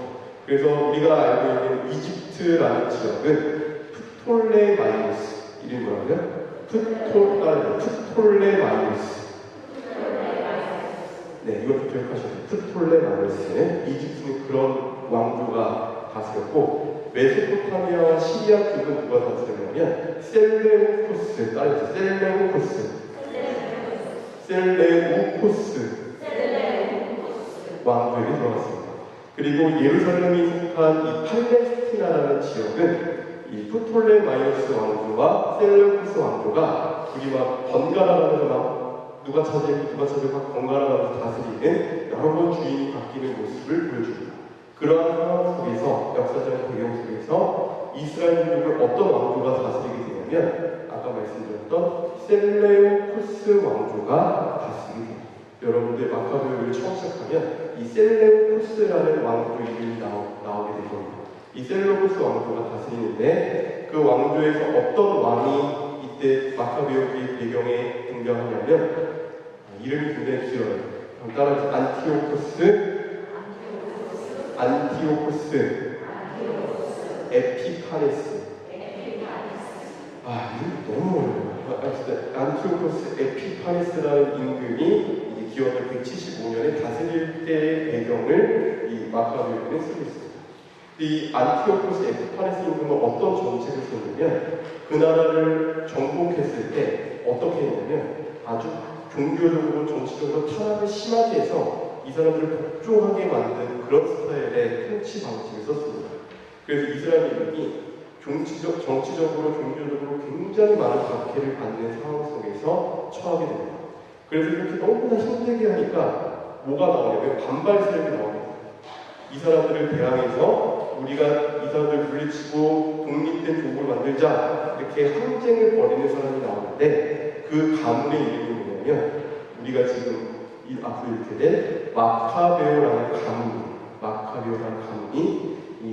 [SPEAKER 1] 그래서 우리가 알고 있는 이집트라는 지역은 프톨레마이오스 이름이 뭐라고요? 프톨레마이오스. 네, 이것도 기억하셔야 돼요. 프톨레마이오스. 이집트는 그런 왕조가 다스렸고 메소포타미아와 시리아 쪽은 누가 다스렸냐면 셀레우코스. 따라해서 셀레우코스 왕조에게 들어갔습니다. 그리고 예루살렘이 속한 이 팔레스티나라는 지역은 이 프톨레마이오스 왕조와 셀레우코스 왕조가 둘이 막 번갈아가면서 막 누가 차지하고 막 번갈아가면서 다스리는 여러 번 주인이 바뀌는 모습을 보여줍니다. 그러한 상황 속에서 역사적 배경 속에서 이스라엘 민족을 어떤 왕조가 다스리게 되냐면 아까 말씀드렸던 셀레우코스 왕조가 다스리게 됩니다. 여러분들 마카베오를 처음 시작하면 이 셀레우코스라는 왕조 이름이 나오게 될 겁니다. 이 셀레우코스 왕조가 다스리는데 그 왕조에서 어떤 왕이 이때 마카베오의 배경에 등장하냐면 이름이 굉장히 길어요. 따라서 안티오코스 에피파네스. 이름 너무 어려워요. 안티오코스 에피파네스라는 임금이 기원전 175년에 다스릴 때의 배경을 이 마카베오는 쓰고 있습니다. 이 안티오코스 에피파네스 임금은 어떤 정책을 썼냐면 그 나라를 정복했을 때 어떻게 했냐면 아주 종교적으로 정치적으로 탄압을 심하게 해서 이 사람들을 복종하게 만든 그런 스타일의 통치 방식을 썼습니다. 그래서 이스라엘 민족이 정치적으로 종교적으로 굉장히 많은 박해를 받는 상황 속에서 처하게 됩니다. 그래서 이렇게 너무나 힘들게 하니까 뭐가 나오냐면 반발 세력이 나옵니다. 이 사람들을 대항해서 우리가 이 사람들을 물리치고 독립된 조국을 만들자 이렇게 항쟁을 벌이는 사람이 나오는데 그 가문의 이름이 뭐냐면 우리가 지금 앞으로 이렇게 된 마카베오라는 가문이 이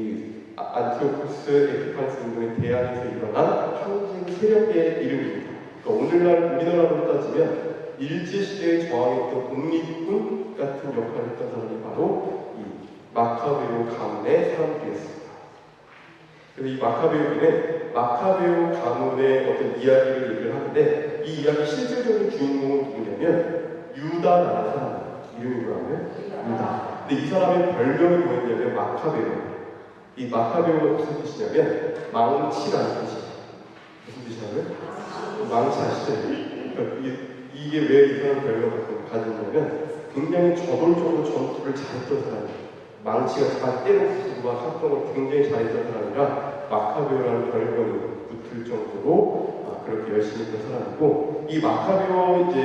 [SPEAKER 1] 안티오코스 에피파네스 임금에 대항해서 일어난 항쟁 세력의 이름입니다. 그러니까 오늘날 우리나라로 따지면 일제시대에 저항했던 독립군 같은 역할을 했던 사람이 바로 이 마카베오 가문의 사람들이었습니다. 그래서 이 마카베오 가문의 어떤 이야기를 얘기를 하는데 이 이야기 실질적인 주인공은 누구냐면 유다라는 사람이에요. 이름이 뭐라고요? 유다. 근데 이 사람의 별명이 뭐였냐면 마카베오. 이 마카베오가 무슨 뜻이냐면 망치라는 뜻이에요. 무슨 뜻이냐면 망치 아시죠? 그러니까 이게 왜 이 사람 별명을 가졌냐면 굉장히 저돌적으로 전투를 잘했던 사람이에요. 망치가 잘 때려 부수고 합동을 굉장히 잘했던 사람이라 마카베오라는 별명이 붙을 정도로 그렇게 열심히 했던 사람이고 이 마카베오 이제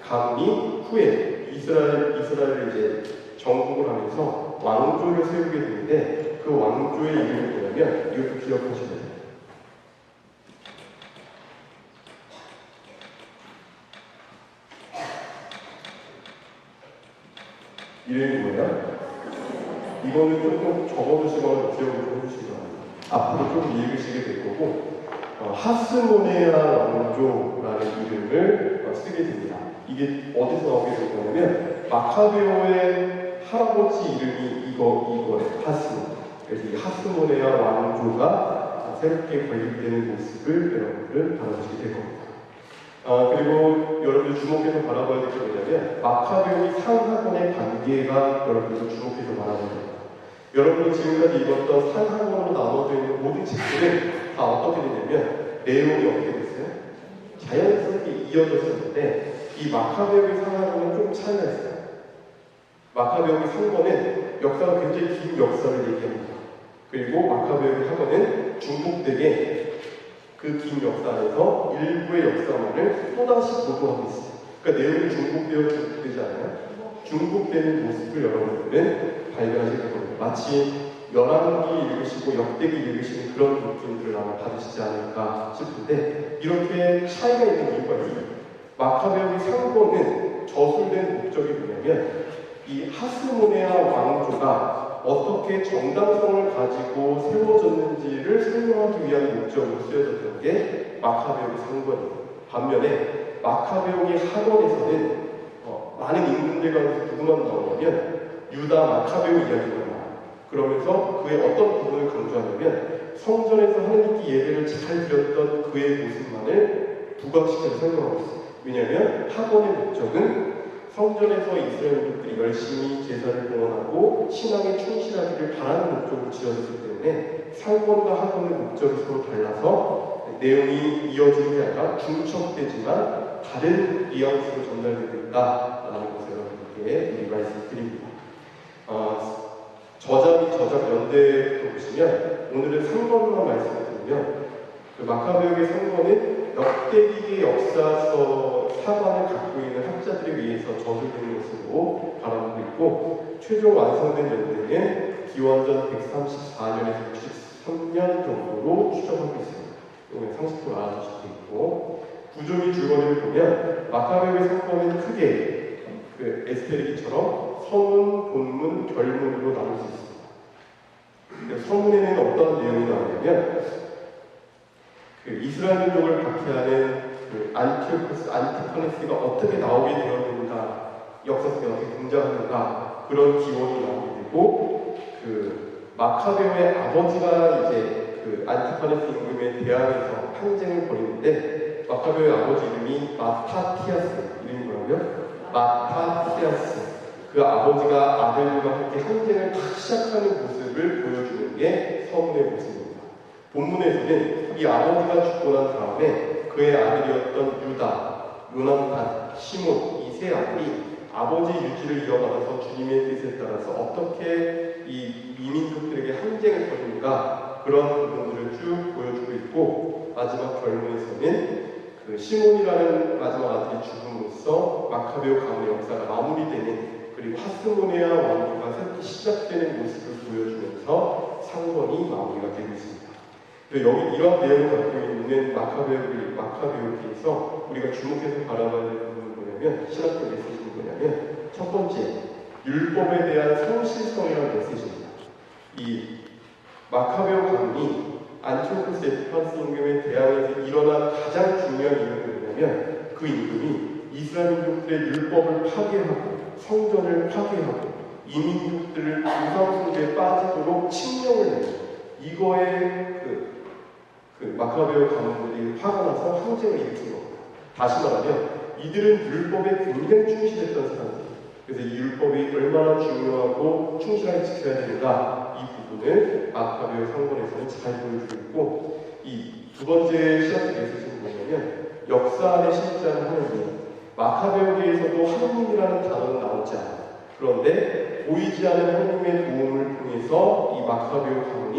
[SPEAKER 1] 가문이 후에 이스라엘을 이제 정복을 하면서 왕조를 세우게 되는데 그 왕조의 이름이 뭐냐면 이것도 기억하셔야 돼요. 이름이 뭐예요? 이거는 조금 적어두시거나 기억을 좀 해주시기 바랍니다. 앞으로 좀 읽으시게 될 거고, 하스모네아 왕조라는 이름을 쓰게 됩니다. 이게 어디서 나오게 된 거냐면 마카베오의 할아버지 이름이 이거예요. 하스모. 그래서 이 하스모네아 왕조가 새롭게 건립되는 모습을 여러분들 바라보시게 될 겁니다. 그리고 여러분들 주목해서 바라봐야 될 게 뭐냐면 마카베오의 상하권의 관계가 여러분들 주목해서 바라봐야 됩니다. 여러분이 지금까지 읽었던 상하권으로 나눠져 있는 모든 책들은 다 어떻게 되냐면 내용이 어떻게 됐어요? 자연스럽게 이어졌었는데 이 마카베오의 상하권은 좀 차이가 있어요. 마카베오의 상권은 역사가 굉장히 긴 역사를 얘기합니다. 그리고 마카베오의 상권은 중복되게 그 긴 역사 안에서 일부의 역사만을 또다시 보도하고 있어요. 그러니까 내용이 중복되지 않아요? 중복되는 모습을 여러분들은 발견하실 겁니다. 마치 열왕기 읽으시고 역대기 읽으시는 그런 느낌들을 아마 받으시지 않을까 싶은데 이렇게 차이가 있는 이유가 있어요. 마카베오의 상권은 저술된 목적이 뭐냐면 이 하스모네아 왕조가 어떻게 정당성을 가지고 세워졌는지를 설명하기 위한 목적으로 쓰여졌던 게 마카베오의 상권이에요. 반면에 마카베오의 하권에서는 많은 인물들 가운데 누구만 나오냐면 유다 마카베오 이야기가 나와요. 그러면서 그의 어떤 부분을 강조하냐면 성전에서 하느님께 예배를 잘 드렸던 그의 모습만을 부각시켜서 설명하고 있어요. 왜냐하면 하권의 목적은 성전에서 이스라엘인들이 열심히 제사를 봉헌하고 신앙에 충실하기를 바라는 목적으로 지어졌기 때문에 상권과 하권의 목적이 서로 달라서 내용이 이어지는 게 아니라 중첩되지만 다른 뉘앙스로 전달되고 있다라는 것을 여러분께 미리 말씀드립니다. 저작 연대부터 보시면 오늘은 상권만 말씀드리면 그 마카베오의 상권은 역대기의 역사서 사관을 갖고 있는 학자들에 의해서 저술된 것으로 바라보고 있고 최종 완성된 연대는 기원전 134년에서 63년 정도로 추정하고 있습니다. 이건 상식으로 알아두실 수 있고 구조미 줄거리를 보면 마카베오의 상권은 크게 그 에스테르기처럼 서문, 본문, 결문으로 나눌 수 있습니다. 서문에는 어떤 내용이 나오냐면 그 이스라엘 민족을 박해하는 그 안티파네스가 어떻게 나오게 되었는가, 역사 속에 어떻게 등장하는가 그런 기원이 나오게 되고 그 마카베오의 아버지가 이제 그 안티파네스 임금에 대항해서 항쟁을 벌이는데 마카베오의 아버지 이름이 마타티아스 이름이 뭐라고요? 마타티아스. 그 아버지가 아들과 함께 항쟁을 딱 시작하는 모습을 보여주는 게 서문의 모습입니다. 본문에서는 이 아버지가 죽고 난 다음에 그의 아들이었던 유다, 요나탄, 시몬 이 세 아들이 아버지 유지를 이어받아서 주님의 뜻에 따라서 어떻게 이 이민족들에게 항쟁을 벌이는가 그런 부분들을 쭉 보여주고 있고 마지막 결론에서는 그 시몬이라는 마지막 아들이 죽음으로써 마카베오 가문의 역사가 마무리되는 그리고 하스모네아 왕조가 새롭게 시작되는 모습을 보여주면서 상권이 마무리가 되고 있습니다. 여기 이런 내용을 갖고 있는 마카베오기에서 우리가 주목해서 바라봐야 될 부분은 뭐냐면 신학적 메시지는 뭐냐면 첫 번째 율법에 대한 성실성이라는 메시지입니다. 이 마카베오 가문이 안티오코스 에피판스 임금에 대항해서 일어난 가장 중요한 이유는 뭐냐면 그 임금이 이스라엘 민족들의 율법을 파괴하고 성전을 파괴하고 이민족들을 우상 숭배에 빠지도록 칙령을 내요. 이거에 그 마카베오 가문들이 화가 나서 항쟁을 일으킨 겁니다. 다시 말하면 이들은 율법에 굉장히 충실했던 사람들. 그래서 이 율법이 얼마나 중요하고 충실하게 지켜야 되는가 이 부분을 마카베오 상권에서는 잘 보여주고 있고 이 두 번째 시작의 메시지는 뭐냐면 역사 안에 실제하는 하느님 마카베오기에서도 하느님이라는 단어는 나오지 않아요. 그런데 보이지 않는 하느님의 도움을 통해서 이 마카베오 가문이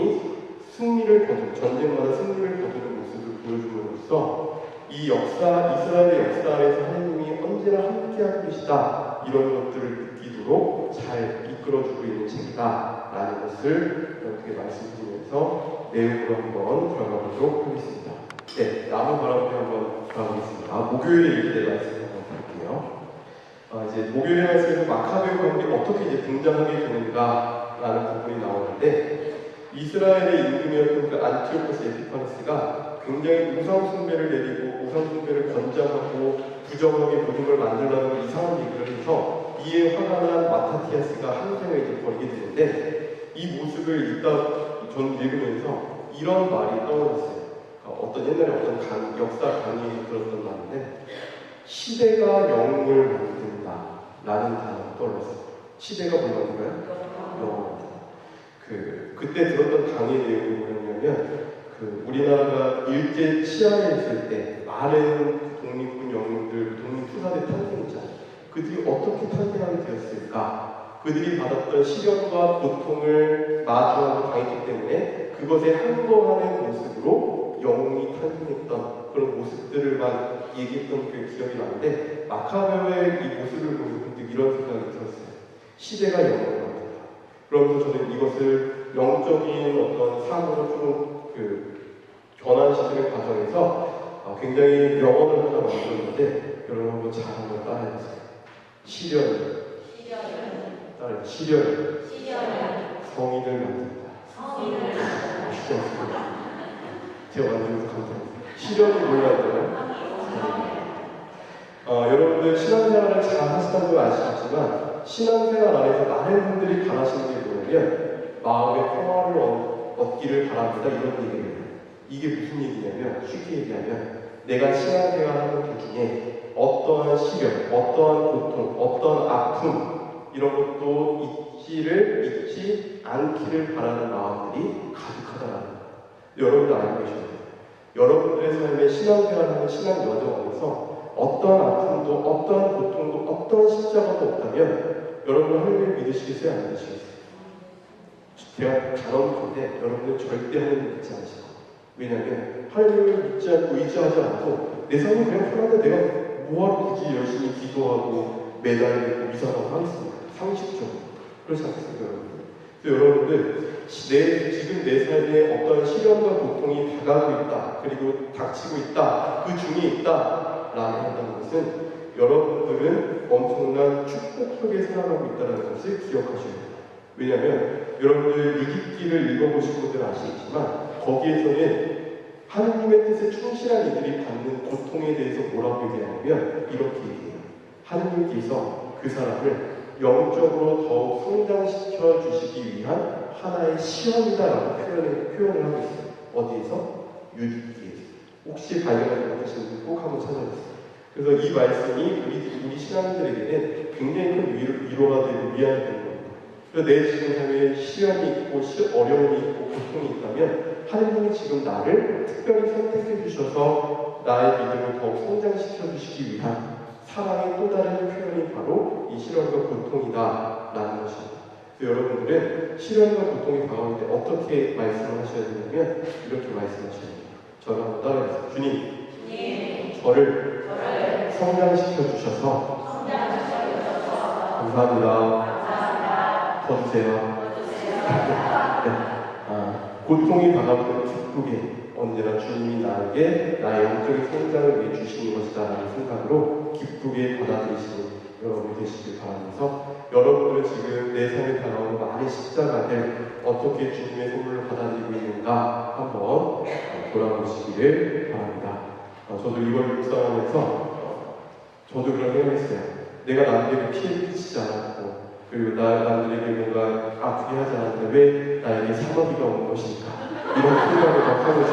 [SPEAKER 1] 승리를 거두는 전쟁마다 승리를 거두는 모습을 보여줌으로써 이 역사 이스라엘의 역사 안에서 하느님이 언제나 함께하고 계시다 이런 것들을 느끼도록 잘 이끌어주고 있는 책이다라는 것을 이렇게 말씀드리면서 내용으로 한번 들어가 보도록 하겠습니다. 네, 남은 바람에 한번 들어가보겠습니다. 목요일에 읽게 될 말씀 한번 볼게요. 이제 목요일 말씀에서 마카베오 가문이 어떻게 이제 등장하게 되는가라는 부분이 나오는데 이스라엘의 임금이었던 그 안티오코스 에피파네스가 굉장히 우상 숭배를 내리고 우상 숭배를 권장하고 부정하게 모든 걸 만들라는 이상한 얘기를 해서 이에 화가 난 마타티아스가 항쟁을 이제 벌이게 되는데 이 모습을 저는 읽으면서 이런 말이 떠올랐어요. 어떤 옛날에 어떤 역사 강의에서 들었던 말인데 시대가 영웅을 만든다 라는 단어가 떠올랐어요. 시대가 뭘 만들까요? 영웅을 만든다. 그때 들었던 강의 내용이 뭐였냐면 우리나라가 일제 치하에 있을 때 많은 독립군 영웅들, 독립투사들 탄생했잖아요. 그들이 어떻게 탄생하게 되었을까? 그들이 받았던 시련과 고통을 마주하고 당했기 때문에 그것에 항거하는 모습으로 영웅이 탄생했던 그런 모습들을만 얘기했던 그 기억이 나는데 마카베오의 이 모습을 보면서 문득 이런 생각이 들었어요. 시대가 영웅을 만든다. 그러면서 저는 이것을 영적인 어떤 삶으로 좀 변환시키는 과정에서 굉장히 명언을 하나 만들었는데 여러분 한번 잘 한번 따라해보세요. 시련 따라해. 시련 성인을 만든다. 쉽지 않습니다. 제가 만들어서 감사합니다. 시련이 뭘 만들어요? 여러분들 신앙생활을 잘 하시다는 걸 아시겠지만 신앙생활 안에서 많은 분들이 바라시는 게 뭐냐면 마음의 평화를 얻기를 바랍니다. 이런 얘기를 해요. 이게 무슨 얘기냐면 쉽게 얘기하면 내가 신앙생활 하는 도중에 어떠한 시련, 어떠한 고통, 어떠한 아픔 이런 것도 잊지 않기를 바라는 마음들이 가득하다라는 거예요. 여러분들 알고 계셔야 돼요. 여러분들의 삶에 신앙생활하는 신앙 여정 안에서 어떠한 아픔도 어떠한 고통도 어떠한 십자가도 없다면 여러분 하나님을 믿으시겠어요? 안 믿으시겠어요? 제가 단언컨대 여러분은 절대 하나님을 믿지 않으실 거예요. 왜냐하면 하나님을 믿지 않고 의지하지 않고 내 삶이 그냥 편한데 내가 뭐하러 굳이 열심히 기도하고 매달리고 미사하고 하겠습니까? 상식적으로 그렇지 않겠습니까 여러분들? 여러분들 지금 내 삶에 어떤 시련과 고통이 다가오고 있다 그리고 닥치고 있다 그 중에 있다 라고 한다는 것은 여러분들은 엄청난 축복 속에 살아가고 있다는 것을 기억하셔야 됩니다. 왜냐하면 여러분들 유기기를 읽어보신 분들은 아시겠지만 거기에서는 하느님의 뜻에 충실한 이들이 받는 고통에 대해서 뭐라고 얘기하냐면 이렇게 얘기해요. 하느님께서 그 사람을 영적으로 더욱 성장시켜 주시기 위한 하나의 시험이다라고 표현을 하고 있어요. 어디에서? 유기기에서. 혹시 발견하지 못하시는 분 꼭 한번 찾아보세요. 그래서 이 말씀이 우리 신앙인들에게는 굉장히 큰 위로가 되고 위안이 되는 겁니다. 그래서 내 지금 삶에 시련이 있고 어려움이 있고 고통이 있다면 하나님이 지금 나를 특별히 선택해 주셔서 나의 믿음을 더욱 성장시켜 주시기 위한 사랑의 또 다른 표현이 바로 이 시련과 고통이다 라는 것입니다. 그래서 여러분들은 시련과 고통이 다가올 때 어떻게 말씀을 하셔야 되냐면 이렇게 말씀하셔야 됩니다. 저를 한번 따라해주세요. 주님 저를 성장시켜 주셔서 감사합니다. 더 주세요. 고통이 다가오는 기쁘게 언제나 주님이 나에게 나의 영적인 성장을 위해 주시는 것이다 라는 생각으로 기쁘게 받아들이시는 여러분이 되시길 바라면서 여러분들은 지금 내 삶에 다가오는 많은 십자가들 어떻게 주님의 선물을 받아들이고 있는가 한번 돌아보시기를 바랍니다. 저도 이걸 묵상하면서 저도 그런 생각했어요. 내가 남들에게 피해를 끼치지 않았고 그리고 남들에게 뭔가 아프게 하지 않았는데 왜 나에게 사마귀가 온 것인가 이런 생각을 막 하면서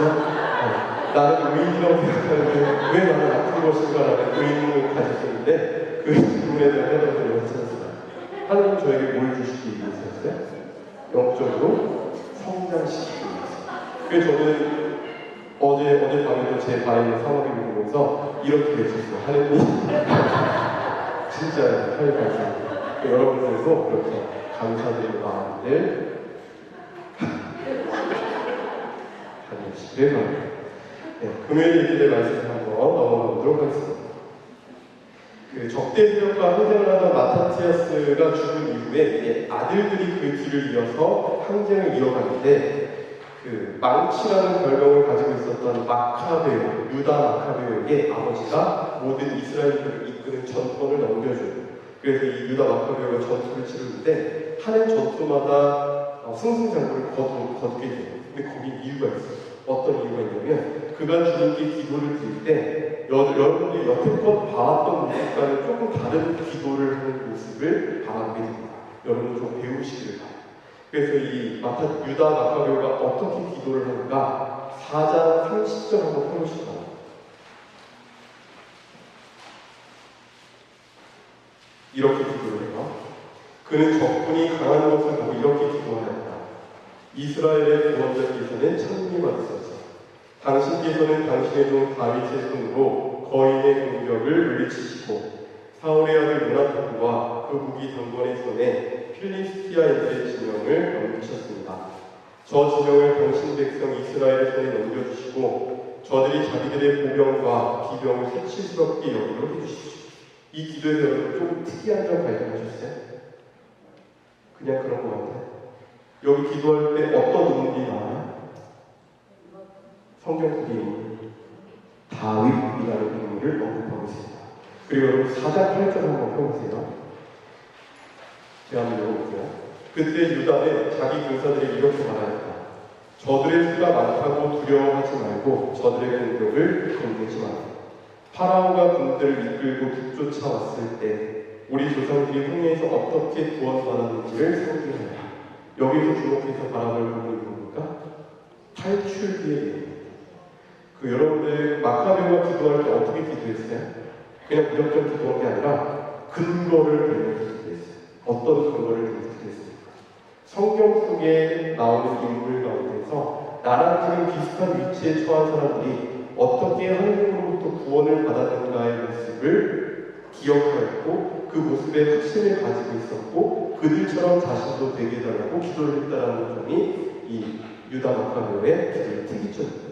[SPEAKER 1] 나는 의인이라고 생각하는데 왜 나는 아픈 것인가 라는 의문을 가졌었는데 그 질문에 대한 해답을 여기 찾았어요. 하나님 저에게 뭘 주시기 위해서였어요? 영적으로 성장시키기 위해서. 그래서 저는 어젯밤에도 제 바에 사마귀를 보면서 이렇게 외쳤어요. 하나님 진짜 하나님 감사합니다. 여러분들도 그렇게 감사드리는 마음들 가지시길 바랍니다. 금요일 예배 말씀 한번 넘어가보도록 하겠습니다. 적대 세력과 항쟁을 하던 마타티아스가 죽은 이후에 아들들이 그 뒤를 이어서 항쟁을 이어가는데 망치라는 별명을 가지고 있었던 마카베오, 유다 마카베오에게 아버지가 모든 이스라엘들을 이끄는 전권을 넘겨준 그래서 이 유다 마카베오가 전투를 치르는데 하는 전투마다 승승장구를 거두게 돼요. 근데 거기 이유가 있어요. 어떤 이유가 있냐면 그가 주님께 기도를 드릴 때 여러분들이 여태껏 봐왔던 모습과는 조금 다른 기도를 하는 모습을 바라보게 됩니다. 여러분 좀 배우시기를 바랍니다. 그래서 이 유다 마카베오가 어떻게 기도를 하는가 4장 30절 한번 펴보시기 바랍니다. 이렇게 기도를 해요. 그는 적군이 강한 것을 보고 이렇게 기도하였다. 이스라엘의 구원자께서는 찬미 받으소서. 당신께서는 당신의 종 다윗의 손으로 거인의 공격을 물리치시고 사울의 아들 요나탄과 그 무기 단번의 손에 필리스티아인들의 지명을 넘기셨습니다. 저 지명을 당신 백성 이스라엘의 손에 넘겨주시고 저들이 자기들의 보병과 기병을 수치스럽게 여기도록 해주십시오. 이 기도에서 여러분 좀 특이한 점 발견하셨어요? 그냥 그런 것 같아요. 여기 기도할 때 어떤 인물이 나와요? 성경 속의 인물 다윗이라는 인물을 언급하고 있습니다. 그리고 여러분 4장 8절 한번 펴보세요. 제가 한번 읽어볼게요. 그때 유다는 자기 군사들이 이렇게 말하였다. 저들의 수가 많다고 두려워하지 말고 저들의 공격을 겁내지 마라. 파라오가 군대를 이끌고 북쫓아왔을 때 우리 조상들이 홍해에서 어떻게 구원받았는지를 상기하라. 여기서 주목해서 바라볼 부분이 뭡니까? 탈출기의 예입니다. 여러분들 마카베오가 기도할 때 어떻게 기도했어요? 그냥 무조건 기도한 게 아니라 근거를 들면서 기도했어요. 어떤 근거를 들면서 기도했습니까? 성경 속에 나오는 인물 가운데서 나랑 지금 비슷한 위치에 처한 사람들이 어떻게 하나님으로부터 구원을 받았는가의 모습을 기억하였고 그 모습에 확신을 가지고 있었고 그들처럼 자신도 되게 해달라고 기도를 했다는 점이 이 유다 마카베오의 기도의 특이점입니다.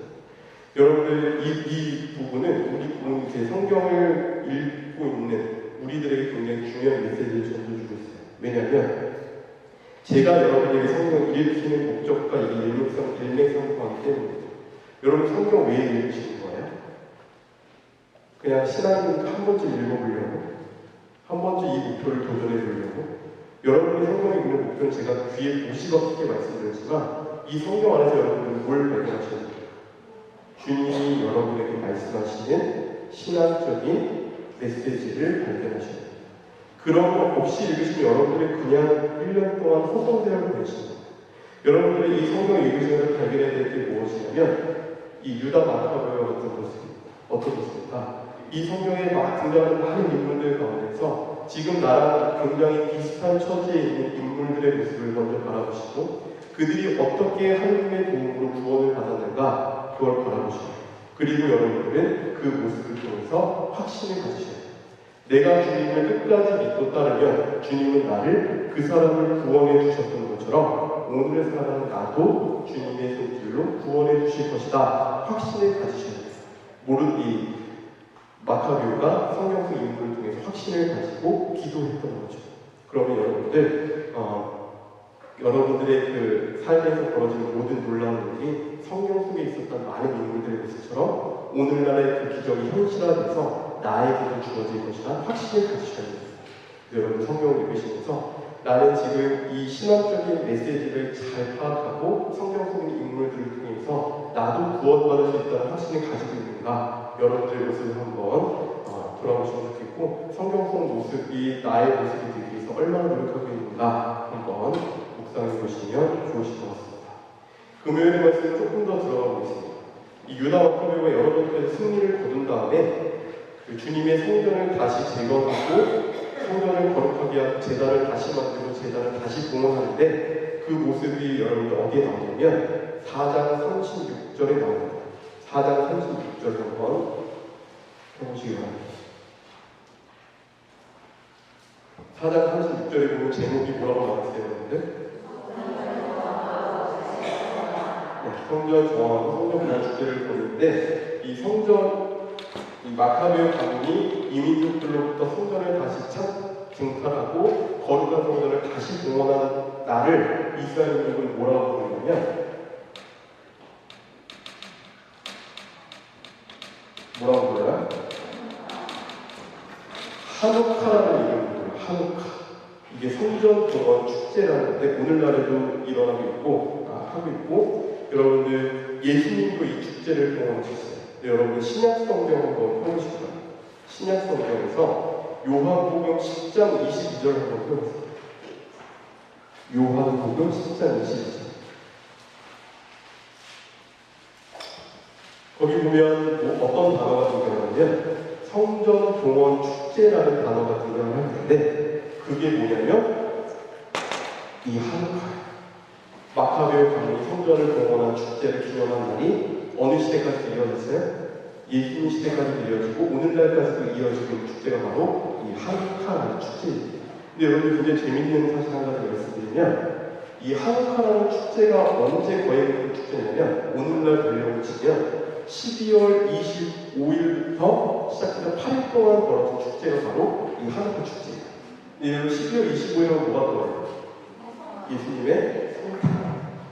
[SPEAKER 1] 여러분들 이 부분은 우리 이제 성경을 읽고 있는 우리들에게 굉장히 중요한 메시지를 전해주고 있어요. 왜냐하면 제가 여러분에게 성경을 읽히는 목적과 이게 일맥상통하기 때문입니다. 여러분 성경 왜 읽으시는 거예요? 그냥 신앙을 한 번쯤 읽어보려고? 한 번쯤 이 목표를 도전해보려고? 여러분이 성경을 읽는 목표는 제가 귀에 못씹어 크게 말씀드렸지만 이 성경 안에서 여러분들은 뭘 발견하셔야 돼요? 주님이 여러분에게 말씀하시는 신앙적인 메시지를 발견하셔야 돼요. 그런 것 없이 읽으시면 여러분들이 그냥 1년 동안 허송대학을 보내시는 거예요. 여러분들이 이 성경을 읽으시면서 발견해야 될 게 무엇이냐면 이 유다 마카베오 같은 모습입니다. 어떤 모습입니까? 이 성경에 막 등장하는 많은 인물들 가운데서 지금 나랑 굉장히 비슷한 처지에 있는 인물들의 모습을 먼저 바라보시고 그들이 어떻게 하나님의 도움으로 구원을 받았는가 그걸 바라보시고 그리고 여러분들은 그 모습을 통해서 확신을 가지셔야 돼요. 내가 주님을 끝까지 믿고 따르면 주님은 나를 그 사람을 구원해 주셨던 것처럼 오늘의 사람은 나도 주님의 손길로 구원해 주실 것이다. 확신을 가지셔야 돼요. 모든 이 마카베오가 성경 속 인물을 통해서 확신을 가지고 기도했던 거죠. 그러면 여러분들 여러분들의 그 삶에서 벌어지는 모든 놀라운 일이 성경 속에 있었던 많은 인물들의 모습처럼 오늘날의 그 기적이 현실화돼서 나에게도 주어질 것이다. 확신을 가지셔야 됩니다. 여러분 성경을 읽으시면서 나는 지금 이 신앙적인 메시지를 잘 파악하고 성경 속의 인물들을 통해서 나도 구원받을 수 있다는 확신을 가지고 있는가 여러분들의 모습을 한번 돌아보시면 좋겠고 성경 속 모습이 나의 모습이 되기 위해서 얼마나 노력하고 있는가 한번 묵상해 보시면 좋으실 것 같습니다. 금요일의 말씀을 조금 더 들어가 보겠습니다. 이 유다 마카베오가 여러 번째 승리를 거둔 다음에 그 주님의 성전을 다시 재건하고 성전을 거룩하게 하고 제단을 다시 만들고 제단을 다시 봉헌하는데 그 모습이 여러분들 어디에 나오냐면 4장 36절에 나옵니다. 4장 36절 한번 해보시기 바랍니다. 4장 36절에 보면 제목이 뭐라고 나왔어요, 여러분들? 성전 정하고 성전 문화 축제를 보는데 이 성전 이 마카베오 가문이 이민족들로부터 성전을 다시 증탈하고 거룩한 성전을 다시 봉헌한 날을 이스라엘민족은 뭐라고 부르냐면 뭐라고 불러요? 하누카라는 이름으로 불러요. 하누카. 이게 성전 공원 축제라는 건데 오늘날에도 일어나고 있고 하고 있고 여러분들 예수님도 이 축제를 경험하셨어요. 여러분들 신약 성경 한번 펴보시기 바랍니다. 신약 성경에서 요한복음 10장 22절 한번 펴보세요. 요한복음 10장 22절. 거기 보면 어떤 단어가 등장하냐면 성전 공원 축제라는 단어가 등장을 하는데 그게 뭐냐면 이 하누카예요. 마카베오 가문이 성전을 공헌한 축제를 기념한 날이 어느 시대까지 이어졌어요? 예수님 시대까지 이어지고 오늘날까지도 이어지고 있는 축제가 바로 이 하누카라는 축제입니다. 근데 여러분 굉장히 재밌는 사실 한 가지 말씀드리면 이 하누카라는 축제가 언제 거행되는 축제냐면 오늘날 되려고 치면 12월 25일부터 시작해서 8일 동안 벌어진 축제가 바로 이 하누카 축제예요. 12월 25일은 뭐가 들어요? 예수님의 성탄.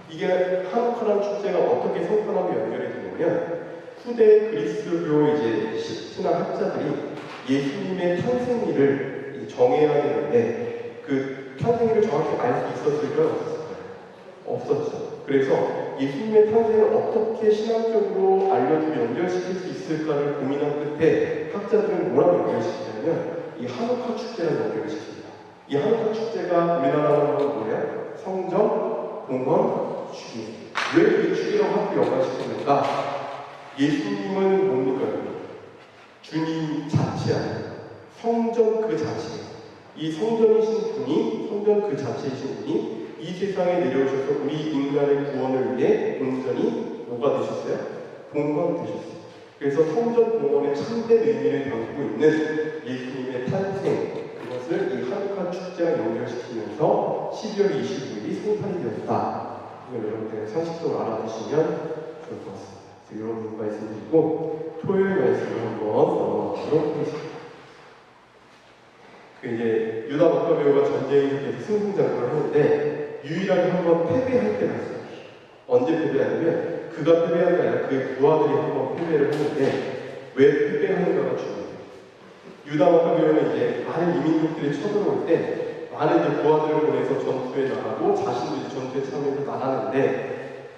[SPEAKER 1] 이게 하누카라는 축제가 어떻게 성탄하고 연결이 되냐면 후대 그리스도 이제 신학학자들이 예수님의 탄생일을 정해야 되는데 그 탄생일을 정확히 알 수 있었을까요? 없었죠. 그래서 예수님의 탄생을 어떻게 신학적으로 알려주고 연결시킬 수 있을까를 고민한 끝에 학자들은 뭐라고 연결시키냐면 이 하누카 축제를 연결시킵니다. 이 하누카 축제가 우리나라로 하면 뭐예요? 성전, 공원, 축제. 왜 이 축제라고 하필 연관시켰는가? 예수님은 뭡니까? 주님 자체 아니에요. 성전 그 자체. 이 성전이신 분이, 성전 그 자체이신 분이 이 세상에 내려오셔서 우리 인간의 구원을 위해 온전히 뭐가 되셨어요? 공헌 되셨어요. 그래서 성전 공헌의 참된 의미를 담고 있는 예수님의 탄생, 그것을 이 하누카 축제와 연결시키면서 12월 25일이 성탄이 되었다. 이걸 여러분들 상식적으로 알아두시면 좋을 것 같습니다. 그래서 이런 말씀드리고 토요일 말씀을 한번 넘어가도록 하겠습니다. 이제 유다 마카베오가 전쟁에서 계속 승승장구를 하는데 유일하게 한번 패배할 때가 있어요. 언제 패배하냐면 그가 패배한 게 아니라 그의 부하들이 한번 패배를 하는데 왜 패배하는가가 중요해요. 유다 마카베오는 이제 많은 이민족들이 쳐들어올 때 많은 이제 부하들을 보내서 전투에 나가고 자신도 이제 전투에 참여해서 나가는데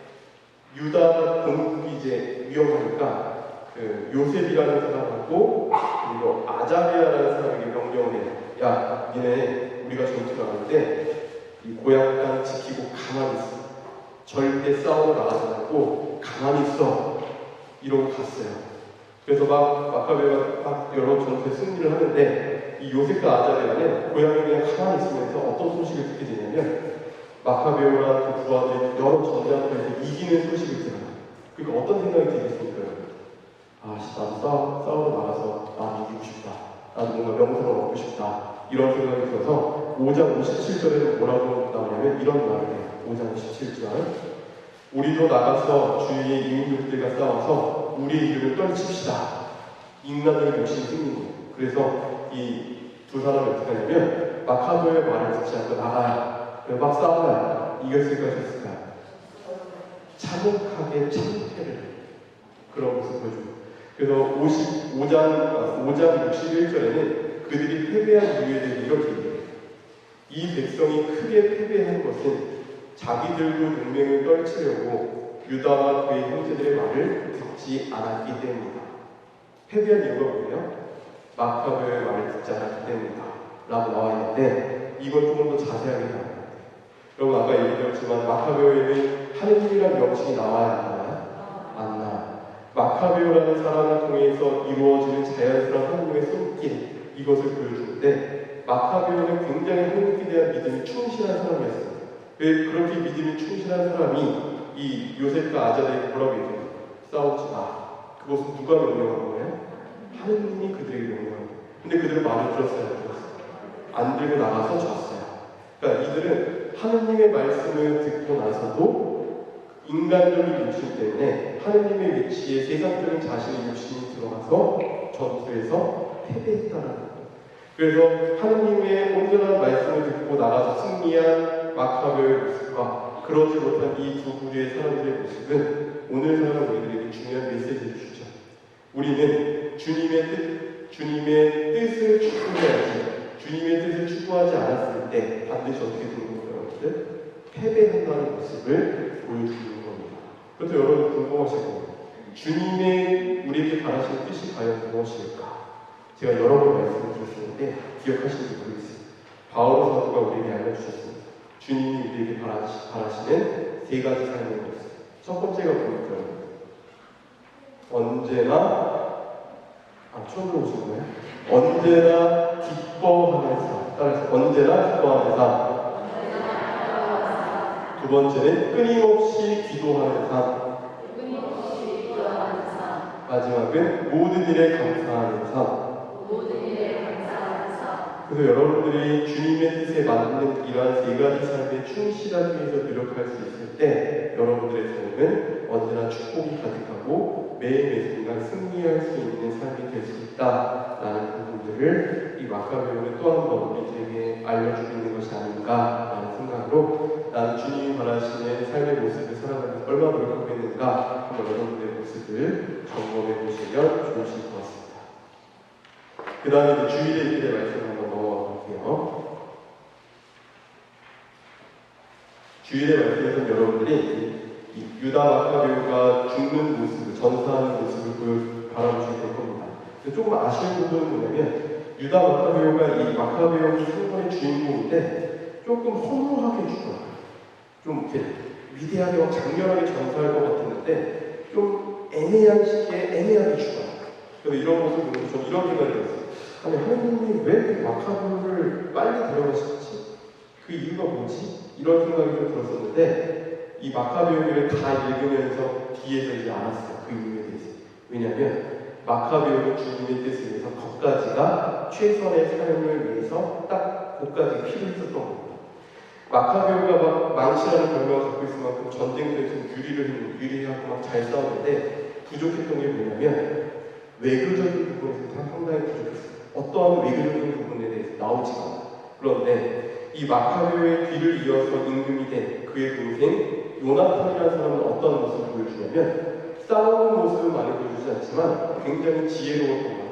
[SPEAKER 1] 유다 공국이 이제 위험하니까 그 요셉이라는 사람하고 그리고 아자리아라는 사람에게 명령을 해요. 야, 니네 우리가 전투 나갈 때 이 고향 땅 지키고 가만히 있어. 절대 싸우러 나가지 말고 가만히 있어. 이러고 갔어요. 그래서 막 마카베가 막 여러 전투에 승리를 하는데 이 요셉과 아자리아는 고향에 그냥 가만히 있으면서 어떤 소식을 듣게 되냐면 마카베오랑 그 부하들이 여러 전장터에서 이기는 소식을 들어요. 그러니까 어떤 생각이 들겠습니까? 나도 싸우러 나가서 나도 이기고 싶다. 나도 뭔가 명성을 얻고 싶다. 이런 생각이 들어서 5장 57절에는 뭐라고 나오냐면 이런 말을 해요. 5장 57절 우리도 나가서 주위의 이민족들과 싸워서 우리의 이름을 떨칩시다. 인간의 욕심이 생긴 거예요. 그래서 이 두 사람이 어떻게 하냐면 마카도의 말을 듣지 않고 나가야 막 싸워야 이겼을까 졌을까 차곡하게 참패를 그런 모습을 보여줍니다. 그래서 5장 61절에는 그들이 패배한 이유에 대해 이렇게 얘기해요. 이 백성이 크게 패배한 것은 자기들도 동맹을 떨치려고 유다와 그의 형제들의 말을 듣지 않았기 때문이다. 패배한 이유가 뭐예요? 마카베오의 말을 듣지 않았기 때문이다. 라고 나와 있는데 이걸 조금 더 자세하게 나와요. 여러분 아까 얘기드렸지만 마카베오에는 하느님이라는 명칭이 나와야 하나요? 안 나와요. 마카베오라는 사람을 통해서 이루어지는 자연스러운 하느님의 손길 이것을 보여주는데 마카베오는 굉장히 하느님에 대한 믿음이 충실한 사람이었어요. 왜 그렇게 믿음이 충실한 사람이 이 요셉과 아자리에게 뭐라고 얘기해요? 싸우지 마. 그것은 누가 명령한 거예요? 하느님이 그들에게 명령한 거예요. 근데 그들은 말을 들었어요? 안 들었어요? 안 들고 나가서 졌어요. 그러니까 이들은 하느님의 말씀을 듣고 나서도 인간적인 욕심 때문에 하느님의 위치에 세상적인 자신의 욕심이 들어가서 전투에서 패배했다라는 거예요. 그래서 하느님의 온전한 말씀을 듣고 나가서 승리한 마카베오의 모습과 그러지 못한 이 두 부류의 사람들의 모습은 오늘 사는 우리들에게 중요한 메시지를 주죠. 우리는 주님의 뜻을 추구해야지. 주님의 뜻을 반드시 어떻게 되는 거예요? 패배한다는 모습을 보여주는 겁니다. 그래서 여러분 궁금하실 거예요. 주님의 우리에게 바라시는 뜻이 과연 무엇일까? 제가 여러 번 말씀을 드렸는데 기억하시는지 모르겠어요. 바울 사도가 우리에게 알려주셨습니다. 주님이 우리에게 바라시는 세 가지 삶의 모습. 첫 번째가 뭐일까요? 언제나 처음 들어보신 거예요? 언제나 기뻐하는 삶. 따라서 언제나 기뻐하는 삶. 두 번째는 끊임없이 기도하는 삶. 마지막은 모든 일에 감사하는 삶. 그래서 여러분들이 주님의 뜻에 맞는 이러한 세 가지 삶에 충실하기 위해서 노력할 수 있을 때 여러분들의 삶은 언제나 축복이 가득하고 매일매일 순간 승리할 수 있는 삶이 될 수 있다라는 부분들을 이 마카베오는 또 한 번 우리에게 알려주고 있는 것이 아닌가라는 생각으로 나는 주님이 바라시는 삶의 모습을 살아가면서 얼마나 노력하고 있는가 한번 여러분들의 모습을 점검해 보시면 좋으실 것 같습니다. 그 다음에 주일의 일의 말씀 한번 넘어가 볼게요. 주일의 말씀에서는 여러분들이 이 유다 마카베오가 죽는 모습을, 전사하는 모습을 바라보시게 될 겁니다. 조금 아쉬운 부분은 뭐냐면 유다 마카베오가 이 마카베오 사건의 주인공인데 조금 허무하게 죽어요. 좀 이렇게 위대하게 막 장렬하게 전사할 것 같았는데 좀 애매한 시기에 애매하게 죽어요. 그래서 이런 모습을 보면서 좀 이런 생각이 들었어요. 아니 하나님이 왜 마카베오를 빨리 데려가셨지? 그 이유가 뭐지? 이런 생각이 좀 들었었는데 이 마카베오를 다 읽으면서 뒤에서 이제 알았어요. 그 이유에 대해서. 왜냐하면 마카베오는 주님의 뜻을 위해서 거기까지가 최선의 삶을 위해서 딱 거기까지 필요했었던 겁니다. 마카베오가 막 망치라는 별명을 갖고 있을 만큼 전쟁터에서 유리하고 막 잘 싸우는데 부족했던 게 뭐냐면 외교적인 부분에서 상당히 부족했어요. 어떠한 외교적인 부분에 대해서 나오지가 않아요. 그런데 이 마카베오의 뒤를 이어서 임금이 된 그의 동생 요나탄이라는 사람은 어떤 모습을 보여주냐면 싸우는 모습은 많이 보여주지 않지만 굉장히 지혜로웠던 것 같아요.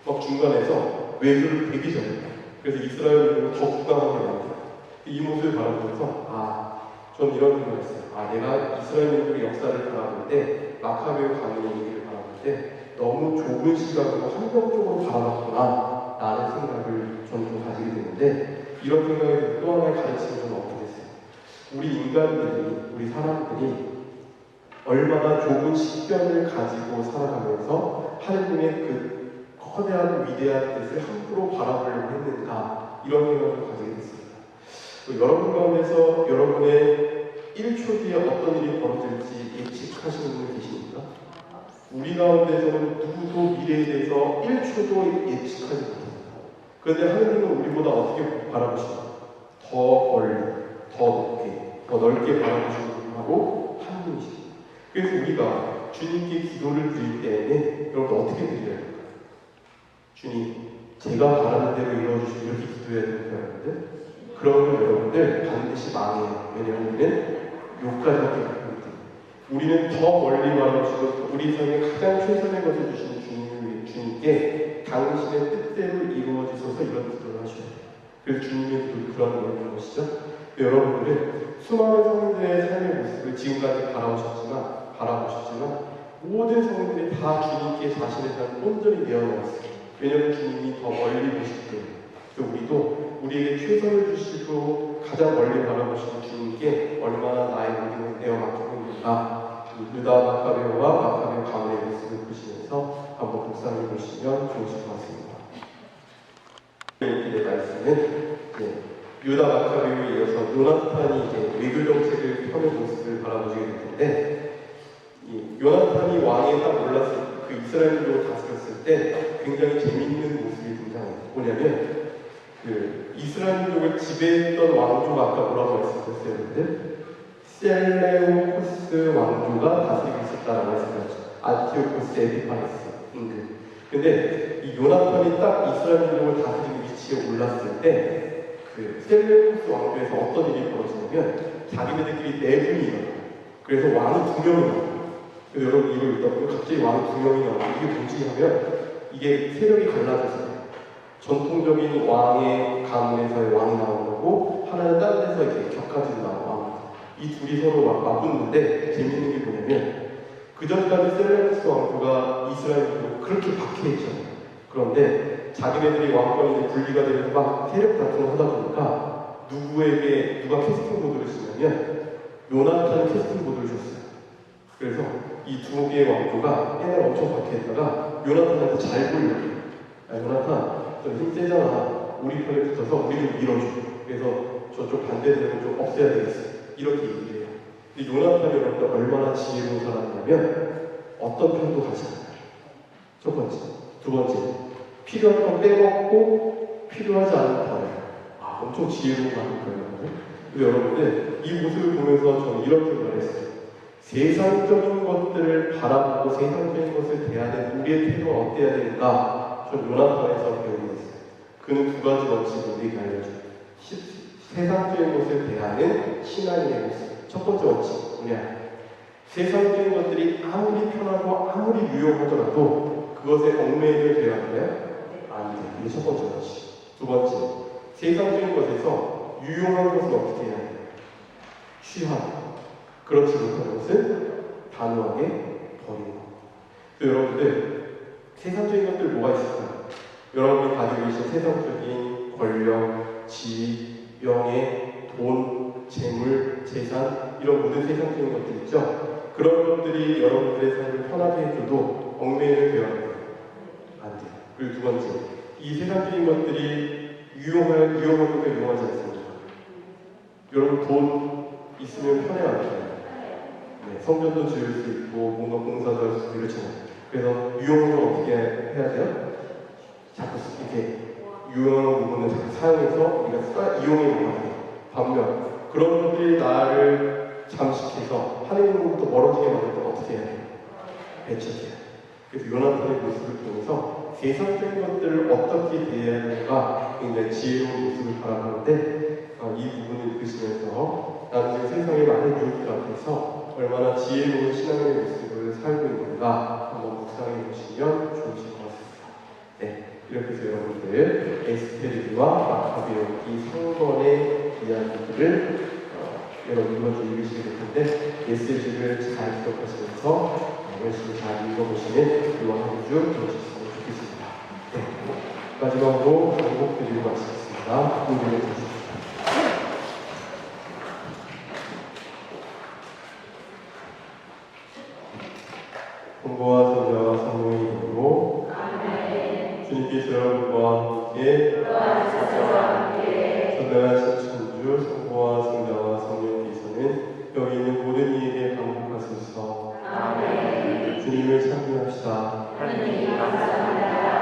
[SPEAKER 1] 막 중간에서 외교를 되게 잘해요. 그래서 이스라엘을 더 국강하게 만들어요. 이 모습을 바라보면서 전 이런 생각을 했어요. 내가 이스라엘 민족의 역사를 바라볼 때 마카베오 가문의 얘기를 바라볼 때 너무 좁은 시각으로 한정적으로 바라봤구나 라는 생각을 저는 좀 가지게 되는데 이런 생각에 또 하나의 가르침을 저는 얻게 됐어요. 우리 인간들이, 우리 사람들이 얼마나 좁은 식견을 가지고 살아가면서 하느님의 그 커다란 위대한 뜻을 함부로 바라보려고 했는가 이런 생각을 가지게 됐습니다. 여러분 가운데서 여러분의 1초 뒤에 어떤 일이 벌어질지 예측하시는 분 계십니까? 우리 가운데서는 누구도 미래에 대해서 1초도 예측하지 못합니다. 그런데 하느님은 우리보다 어떻게 바라보시나요? 더 멀리, 더 높게, 더 넓게 바라보시는 분이 바로 하느님이십니다. 그래서 우리가 주님께 기도를 드릴 때에는 여러분 어떻게 드려야 될까요? 주님, 제가 바라는 대로 이루어주시고 이렇게 기도해야 됩니까, 여러분들? 그러면 여러분들 반드시 망해요. 왜냐하면 우리는 욕까지밖에 못 합니다. 우리는 더 멀리 바라보시고 우리 삶에 가장 최선의 것을 주시는 주님께 당신의 뜻대로 이루어지셔서 이런 기도를 하셔야 돼요. 그래서 주님의 기도를 그런 의미인 것이죠. 여러분들은 수많은 성인들의 삶의 모습을 지금까지 바라보셨지만 모든 성인들이 다 주님께 자신의 삶을 온전히 내어놓았어요. 왜냐하면 주님이 더 멀리 보시기 때문에. 그래서 우리도 우리에게 최선을 주시고 가장 멀리 바라보시는 주님께 얼마나 나의 모든 내어 맡기고 있는가 유다 마카베오와 마카베오 가문의 모습을 보시면서 한번 묵상해 보시면 좋으실 것 같습니다. 이렇게 말씀은 유다 마카베오에 이어서 요나탄이 외교 정책을 펴는 모습을 바라보시게 될 텐데 요나탄이 왕에 딱 올랐을 때 그 이스라엘 민족을 다스렸을 때 굉장히 재미있는 모습이 등장해요. 뭐냐면 그 이스라엘 민족을 지배했던 왕조가 아까 뭐라고 말씀드렸어요? 셀레우코스 왕조가 다스리고 있었다라고 말씀드렸죠. 안티오코스 에피파네스 임금. 근데 이 요나탄이 딱 이스라엘 민족을 다스리는 위치에 올랐을 때 그 셀레우코스 왕조에서 어떤 일이 벌어지냐면 자기네들끼리 내분이 일어나요. 그래서 왕이 2명이 나와요. 그래서 여러분 이걸 읽다 보면 갑자기 왕이 2명이 나와요. 이게 뭐지 하면 이게 세력이 갈라졌어요. 전통적인 왕의 가문에서의 왕이 나오는 거고 하나는 다른 데서 이렇게 격가지로 나와. 이 둘이 서로 막 맞붙는데 재밌는 게 뭐냐면 그 전까지 셀레우스 왕조가 이스라엘로 그렇게 박해했잖아요. 그런데 자기네들이 왕권이 분리가 되면서 막 세력 다툼을 하다 보니까 누가 캐스팅 보드를 쓰냐면 요나탄이 캐스팅 보드를 줬어요. 그래서 이 두 개의 왕조가 옛날에 엄청 박해했다가 요나탄한테 잘 보이려고 요나탄 좀 힘 세잖아. 우리 편에 붙어서 우리 좀 밀어줘. 그래서 저쪽 반대되면 좀 없애야 되겠어. 이렇게 얘기를 해요. 근데 요나탄이 여러분들 얼마나 지혜로운 사람이냐면 어떤 편도 가지 않아요. 첫 번째. 두 번째. 필요한 건 빼먹고 필요하지 않은 건 버려요. 엄청 지혜로운 거예요. 근데 여러분들 이 모습을 보면서 저는 이렇게 말했어요. 세상적인 것들을 바라보고 세상적인 것을 대하는 우리의 태도가 어때야 되는가? 전 요나탄에서 배우고 있어요. 그는 두 가지 원칙을 우리에게 알려줘요. 세상적인 것을 대하는 신앙의 모습. 첫 번째 원칙 뭐냐? 세상적인 것들이 아무리 편하고 아무리 유용하더라도 그것에 얽매이게 되어야 돼요? 안 돼. 이게 첫 번째 원칙. 두 번째, 세상적인 것에서 유용한 것은 어떻게 해야 돼요? 취하고 그렇지 못한 것은 단호하게 버리는 것. 여러분들 세상적인 것들 뭐가 있을까요? 여러분이 가지고 계신 세상적인 권력, 지위, 명예, 돈, 재물, 재산 이런 모든 세상적인 것들 있죠? 그런 것들이 여러분들의 삶을 편하게 해줘도 얽매이게 되어야 돼요. 안 돼요. 그리고 두 번째, 이 세상적인 것들이 유용하고 유용하지 않습니다. 여러분 돈 있으면 편해야 돼요. 네, 성전도 지을 수 있고 뭔가 공사도 할 수 있고 이렇잖아요. 그래서 유용한 걸 어떻게 해야 돼요? 자꾸 이렇게 유용한 부분을 자꾸 사용해서 우리가 이용해 먹어야 돼요. 반면 그런 것들이 나를 잠식해서 하나님으로부터 멀어지게 만들 때 어떻게 해야 돼요? 배척해야 돼요. 그래서 요나탄의 모습을 통해서 세상적인 것들을 어떻게 대해야 하는가 굉장히 지혜로운 모습을 바라보는데 이 부분을 읽으시면서 나는 지금 세상의 많은 이웃들 앞에서 얼마나 지혜로운 신앙의 모습을 살고 있는가 한번 묵상해 보시면 좋으실 것 같습니다. 네, 이렇게 해서 여러분들 에스테르와 마카베오기 상권의 이야기들을 여러분 이번 주 읽으시게 될 텐데 메시지를 잘 기억하시면서 열심히 잘 읽어보시는 이번 한 주 되셨으면 좋겠습니다. 네, 마지막으로 한곡 드리고 마치겠습니다. 공부해 주십시오. 공부와 성자와 성령의 이름으로 주님께서 여러분과 함께 전능하신 천주 성부와 성자와 성령께서는 여기 있는 모든 이에게 강복하소서. 주님을 찬양합시다.
[SPEAKER 2] 하느님 감사합니다.